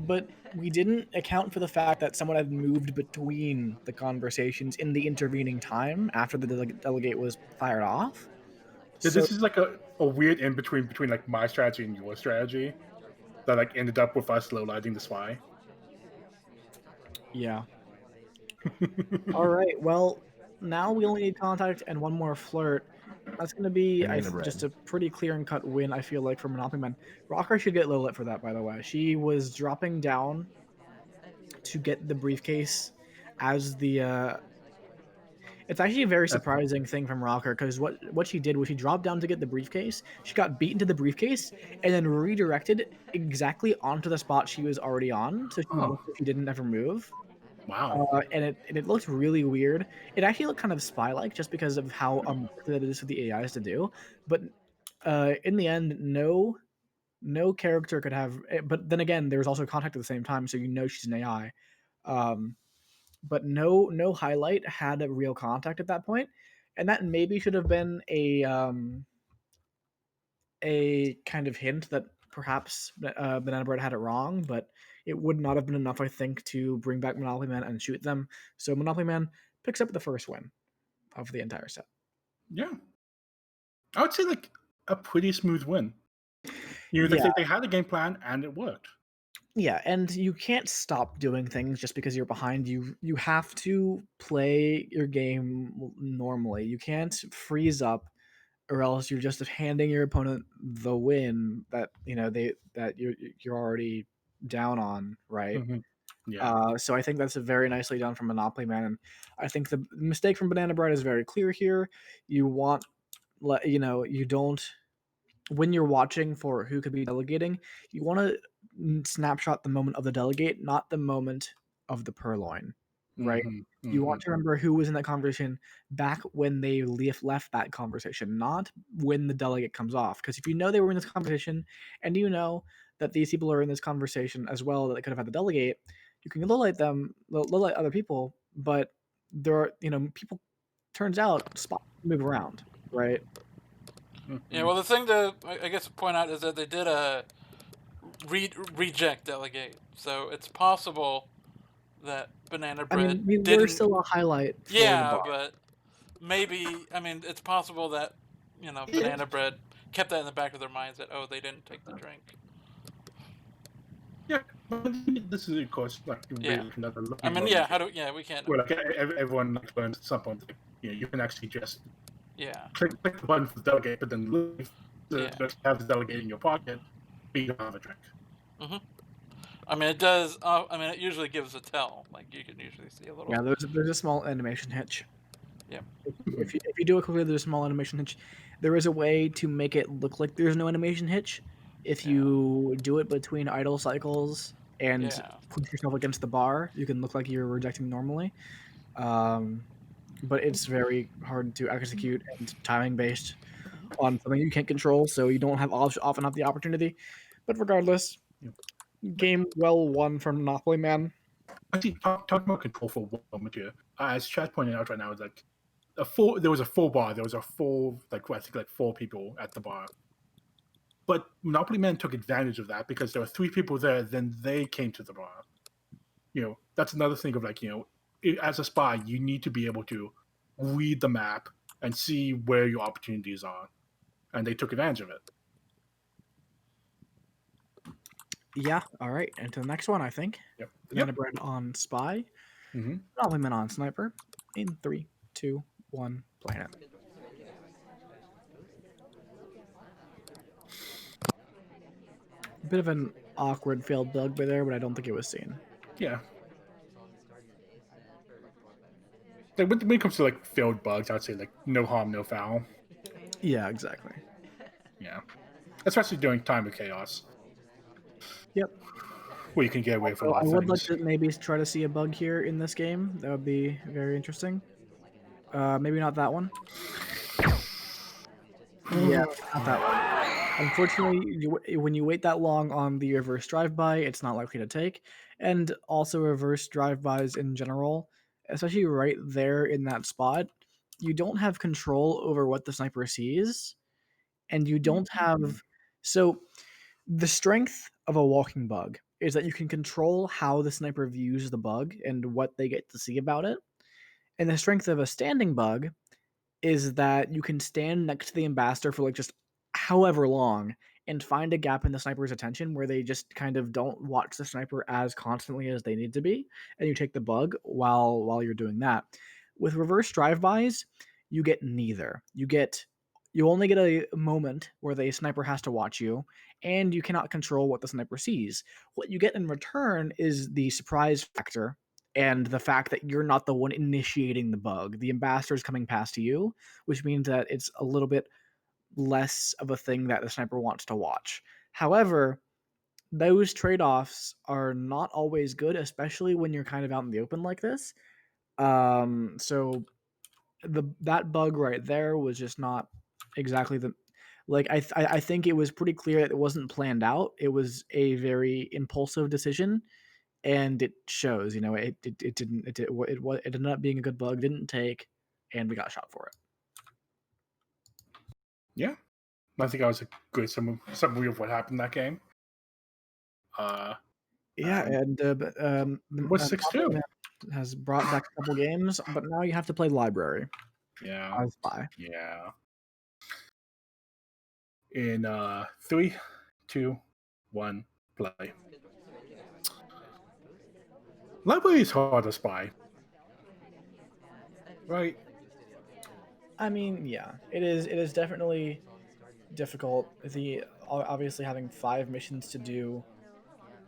but we didn't account for the fact that someone had moved between the conversations in the intervening time after the delegate was fired off. Yeah, So this is like a weird in between like my strategy and your strategy that like ended up with us low lighting the spy. yeah. All right. Well, now we only need contact and one more flirt. That's going to be just Bananabread. a pretty clear and cut win, I feel like, for Monopolyman. Rocker should get low lit for that, by the way. She was dropping down to get the briefcase as the. It's actually a very That's surprising thing from Rocker because what she did was she dropped down to get the briefcase. She got beat into the briefcase and then redirected exactly onto the spot she was already on, so oh she didn't ever move. wow. And it looked really weird. It actually looked kind of spy-like just because of how that it is for the AIs to do. But in the end, no character could have. But then again, there was also contact at the same time, so you know she's an AI. Um, but no highlight had a real contact at that point, and that maybe should have been a kind of hint that perhaps Bananabread had it wrong, but it would not have been enough, I think, to bring back Monopoly Man and shoot them. So Monopoly Man picks up the first win of the entire set. Yeah. I would say like a pretty smooth win. You know, Yeah. they had a game plan and it worked. Yeah, and you can't stop doing things just because you're behind. You have to play your game normally. You can't freeze up, or else you're just handing your opponent the win that you're already down on, right? Mm-hmm. Yeah. So I think that's a very nicely done from Monopoly Man, and I think the mistake from Banana Bread is very clear here. You want, you don't when you're watching for who could be delegating, you want to snapshot the moment of the delegate, not the moment of the purloin, right? Mm-hmm. You Mm-hmm. want to remember who was in that conversation back when they left that conversation, not when the delegate comes off. Because if you know they were in this conversation and you know that these people are in this conversation as well, that they could have had the delegate, you can lowlight them, lowlight other people, but there are, people, turns out, spots move around, right? Yeah, well, the thing to I guess point out is that they did a reject delegate, so it's possible that Banana I Bread mean, we were didn't. still a highlight for the Yeah, bar. but maybe it's possible that Yeah. Banana Bread kept that in the back of their minds that they didn't take the drink. Yeah, but this is of course like Yeah. really another lucky I mean, moment yeah, we can't. where like everyone like learns at some point like, you can actually just Yeah, click the button for the delegate, but then leave just have the delegate in your pocket, but you don't have a drink. I mean it does. I mean it usually gives a tell. Like you can usually see a little. Yeah, there's a small animation hitch. Yeah. If you do it quickly, there's a small animation hitch. There is a way to make it look like there's no animation hitch. If you do it between idle cycles and Yeah. push yourself against the bar, you can look like you're rejecting normally. But it's very hard to execute and timing based on something you can't control, so you don't often have the opportunity. But regardless, Yeah. game well won from Monopoly Man. Actually, talking about control for one moment here. As Chad pointed out right now, like there was a full bar. There was a full like I think like 4 people at the bar. But Monopoly Man took advantage of that because there were 3 people there. Then they came to the bar. That's another thing of like as a spy, you need to be able to read the map and see where your opportunities are, and they took advantage of it. Yeah, all right. And to the next one, I think. Yep. Banana Bread on Spy. Mm-hmm. Monopolyman on Sniper. In 3, 2, 1, playing it. Bit of an awkward failed bug by there, but I don't think it was seen. Yeah. Like when it comes to like failed bugs, I'd say like no harm, no foul. Yeah, exactly. Yeah. Especially during time of chaos, Yep. where you can get away from a So lot I of would like things. to maybe try to see a bug here in this game. That would be very interesting. Maybe not that one. Yeah, not that one. Unfortunately, when you wait that long on the reverse drive-by, it's not likely to take. And also reverse drive-bys in general, especially right there in that spot, you don't have control over what the sniper sees, and you don't have so the strength of a walking bug is that you can control how the sniper views the bug and what they get to see about it. And the strength of a standing bug is that you can stand next to the ambassador for like just however long and find a gap in the sniper's attention where they just kind of don't watch the sniper as constantly as they need to be, and you take the bug while you're doing that. With reverse drive-bys, you get neither. You only get a moment where the sniper has to watch you, and you cannot control what the sniper sees. What you get in return is the surprise factor and the fact that you're not the one initiating the bug. The ambassador is coming past you, which means that it's a little bit less of a thing that the sniper wants to watch. However, those trade-offs are not always good, especially when you're kind of out in the open like this. So that bug right there was just not exactly the like I think it was pretty clear that it wasn't planned out. It was a very impulsive decision, and it shows. It didn't it ended up being a good bug. Didn't take, and we got shot for it. Yeah, I think that was a good summary of what happened in that game. Yeah, and what's 6-2? Monopolyman has brought back a couple games, but now you have to play Library. Yeah, I Spy. yeah. In 3, 2, 1, play. Library is hard to spy, right? I mean, yeah, it is. It is definitely difficult. Obviously having 5 missions to do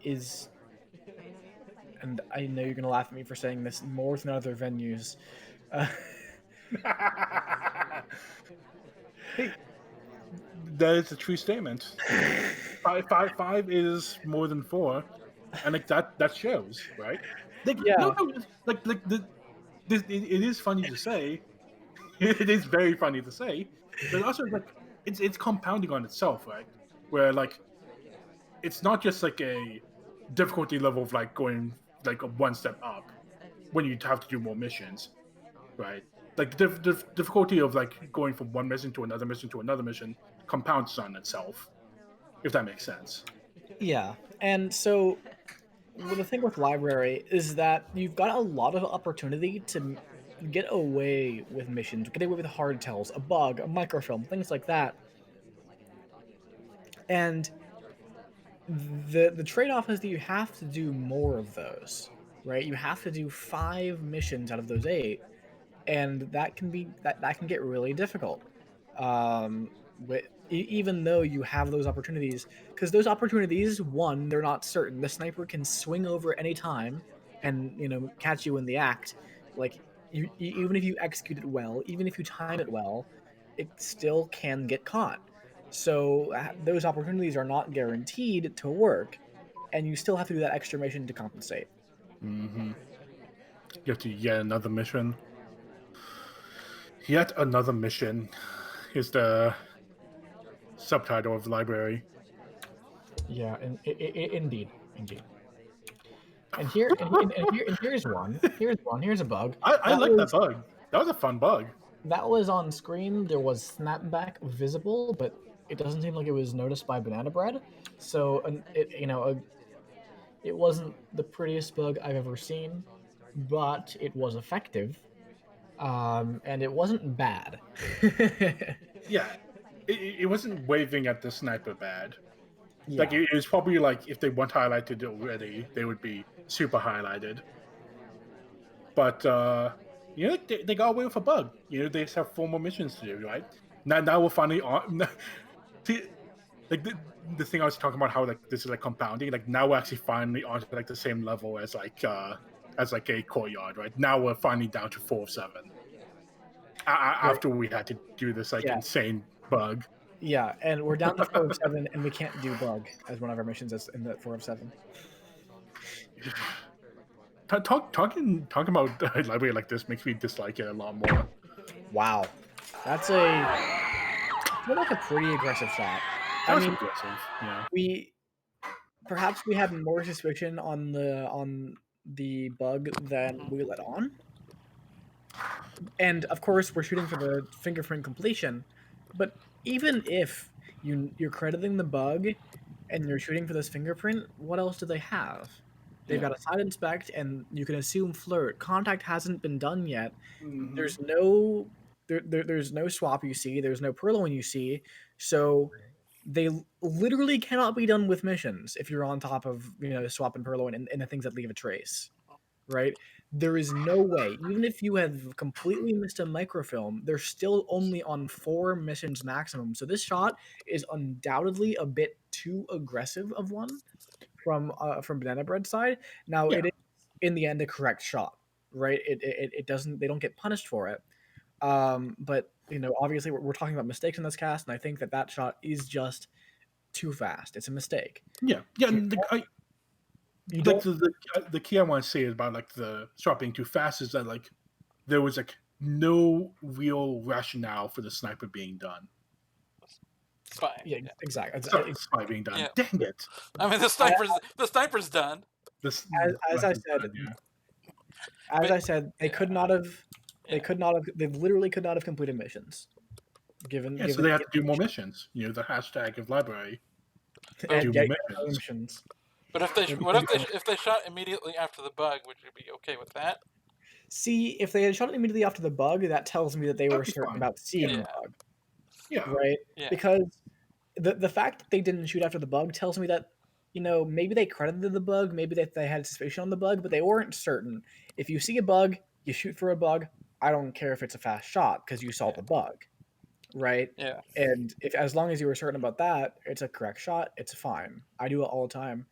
is, and I know you're gonna laugh at me for saying this, more than other venues. Hey, that is a true statement. Five is more than 4, and like that shows, right? Like, Yeah. no, like it is funny to say. It is very funny to say, but also like it's compounding on itself, right? Where like it's not just like a difficulty level of like going like a one step up when you have to do more missions, right? Like the difficulty of like going from one mission to another mission to another mission compounds on itself, if that makes sense. Yeah, and so the thing with Library is that you've got a lot of opportunity to get away with missions, get away with hard tells, a bug, a microfilm, things like that. And the trade-off is that you have to do more of those, right? You have to do 5 missions out of those 8, and that can get really difficult. Even though you have those opportunities, because those opportunities, one, they're not certain. The sniper can swing over any time and catch you in the act. Like even if you execute it well, even if you time it well, it still can get caught. So those opportunities are not guaranteed to work, and you still have to do that extra mission to compensate. Mm-hmm. You have to yet another mission. Yet another mission is the subtitle of the library. Yeah, indeed. And here's one. Here's a bug. I That like that was bug. That was a fun bug. that was on screen. There was snapback visible, but it doesn't seem like it was noticed by Bananabread. So, it wasn't the prettiest bug I've ever seen, but it was effective, and it wasn't bad. Yeah, it wasn't waving at the sniper bad. Yeah. Like it was probably like if they weren't highlighted already, they would be super highlighted. But they got away with a bug. They just have 4 more missions to do, right? Now we're finally on. See, like the thing I was talking about, how like this is like compounding. Like now we're actually finally on to like the same level as like a courtyard, right? Now we're finally down to 4 of 7. After we had to do this like Yeah. insane bug. Yeah, and we're down to 4 of 7, and we can't do bug as one of our missions as in the 4 of 7. Talking about a library like this makes me dislike it a lot more. Wow, that's I feel like a pretty aggressive shot. That was I mean, aggressive. Yeah. we had more suspicion on the bug than we let on. And of course, we're shooting for the fingerprint completion. But even if you're crediting the bug and you're shooting for this fingerprint, what else do they have? They've Yeah. got a side inspect, and you can assume flirt. Contact hasn't been done yet. Mhm. There's no there's no swap you see. There's no purloin you see. So they literally cannot be done with missions if you're on top of swap and purloin and the things that leave a trace, right? There is no way, even if you have completely missed a microfilm, they're still only on 4 missions maximum. So this shot is undoubtedly a bit too aggressive of one from Bananabread's side. Now Yeah. it is in the end the correct shot, right? It doesn't, they don't get punished for it. But obviously we're talking about mistakes in this cast, and I think that shot is just too fast. It's a mistake. Yeah. Yeah. You, And you like don't. the key I want to say about like the shot being too fast is that like there was like no real rationale for the sniper being done. Spy. Yeah, Yeah. exactly. Sorry, the spy being done. Yeah. Dang it. I mean, the sniper's done. This As I said, yeah. they could not have. They Yeah. could not have. They literally could not have completed missions. Yeah, so they have to do more missions. You know, the hashtag of library. And Do get more your missions. missions. But if they shot immediately after the bug, would you be okay with that? See, if they had shot it immediately after the bug, that tells me that they were That'd be certain fine. about seeing Yeah. the bug, Yeah. right? Yeah. Because the fact that they didn't shoot after the bug tells me that maybe they credited the bug, maybe they had suspicion on the bug, but they weren't certain. If you see a bug, you shoot for a bug. I don't care if it's a fast shot because you saw the bug, right? Yeah. And if as long as you were certain about that, it's a correct shot. It's fine. I do it all the time.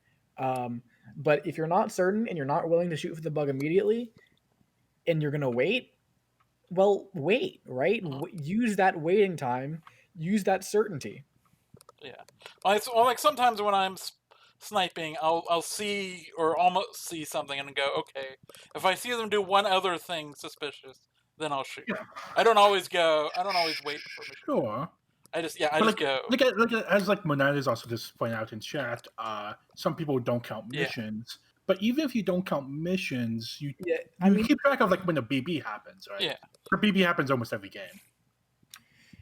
But if you're not certain and you're not willing to shoot for the bug immediately, and you're gonna wait, well, wait, right? Use that waiting time. Use that certainty. Yeah. Like sometimes when I'm sniping, I'll see or almost see something and go, okay. If I see them do one other thing suspicious, then I'll shoot. Yeah. I don't always wait for mission. Sure. I But just go. as like Monad also just pointed out in chat, some people don't count Yeah. missions. But even if you don't count missions, you Yeah, keep track of like when a BB happens, right? Yeah. The BB happens almost every game.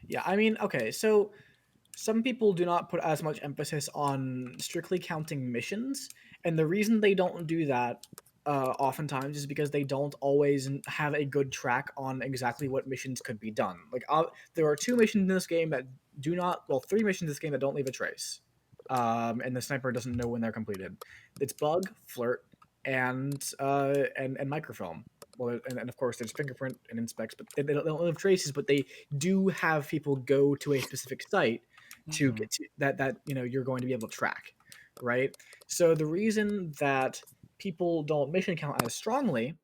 yeah. I mean, okay. So some people do not put as much emphasis on strictly counting missions, and the reason they don't do that oftentimes is because they don't always have a good track on exactly what missions could be done. Like there are 2 missions in this game that do not, well, 3 missions in this game that don't leave a trace, and the sniper doesn't know when they're completed. It's bug, flirt, and microfilm. Well, and of course there's fingerprint and inspects, but they don't leave traces. But they do have people go to a specific site to get to that you're going to be able to track, right? So the reason that people don't mission count as strongly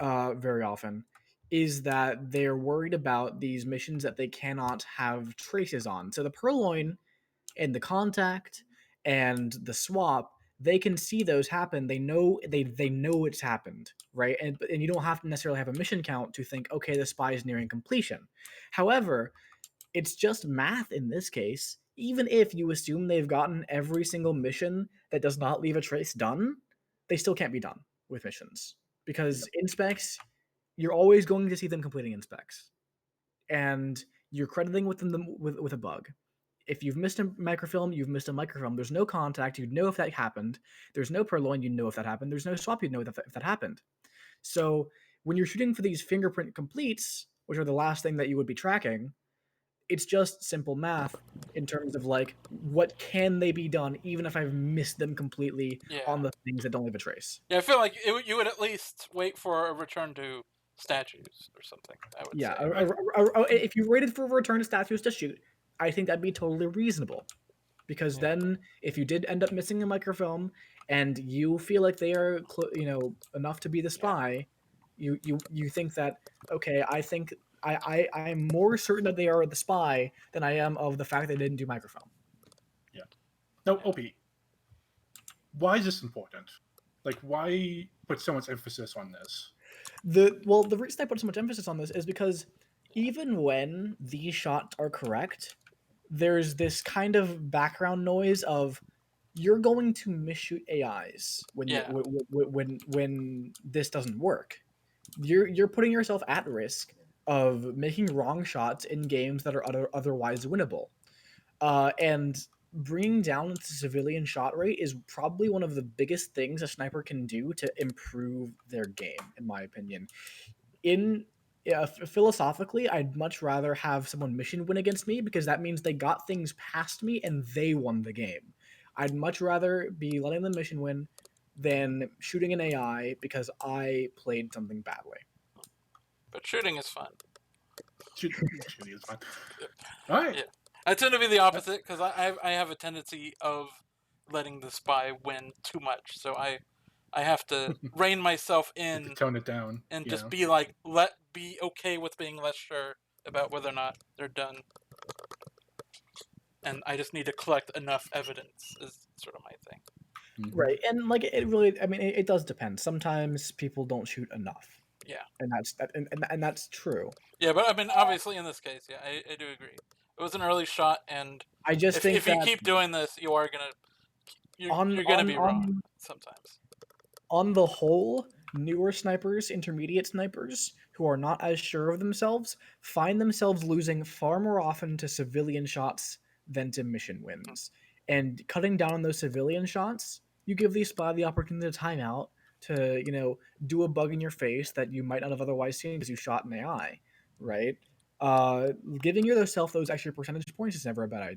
very often is that they're worried about these missions that they cannot have traces on. So the purloin and the contact and the swap, they can see those happen. They know it's happened, right? And you don't have to necessarily have a mission count to think, okay, the spy is nearing completion. However, it's just math in this case. Even if you assume they've gotten every single mission that does not leave a trace done, they still can't be done with missions because inspects, you're always going to see them completing inspects, and you're crediting with them with a bug. If you've missed a microfilm, you've missed a microfilm. There's no contact, you'd know if that happened. There's no purloin, you'd know if that happened. There's no swap, you'd know if that happened. So when you're shooting for these fingerprint completes, which are the last thing that you would be tracking, it's just simple math in terms of like what can they be done even if I've missed them completely on the things that don't leave a trace. Yeah, I feel like you would at least wait for a return to statues or something. I would say. If you waited for a return to statues to shoot, I think that'd be totally reasonable. Because then, if you did end up missing a microfilm and you feel like they are, enough to be the spy, you think that, okay, I think I'm more certain that they are the spy than I am of the fact they didn't do microfilm. Yeah. Now, Opie, why is this important? Like, why put so much emphasis on this? The reason I put so much emphasis on this is because even when these shots are correct, there's this kind of background noise of you're going to misshoot AIs when this doesn't work. You're putting yourself at risk of making wrong shots in games that are otherwise winnable. And bringing down the civilian shot rate is probably one of the biggest things a sniper can do to improve their game, in my opinion. Philosophically, I'd much rather have someone mission win against me because that means they got things past me and they won the game. I'd much rather be letting them mission win than shooting an AI because I played something badly. But shooting is fun. Shooting is fun. All right. Yeah. I tend to be the opposite because I have a tendency of letting the spy win too much. So I have to rein myself in, tone it down, and just be like, be okay with being less sure about whether or not they're done. And I just need to collect enough evidence is sort of my thing. Mm-hmm. Right, and like it really, I mean, it does depend. Sometimes people don't shoot enough. Yeah, and that's true. Yeah, but I mean, obviously in this case, yeah, I do agree. It was an early shot, and I just think if you that keep doing this, you're gonna be wrong sometimes. On the whole, newer snipers, intermediate snipers who are not as sure of themselves find themselves losing far more often to civilian shots than to mission wins. And cutting down on those civilian shots, you give the spy the opportunity to time out to, do a bug in your face that you might not have otherwise seen because you shot an AI, right? Giving yourself those extra percentage points is never a bad idea.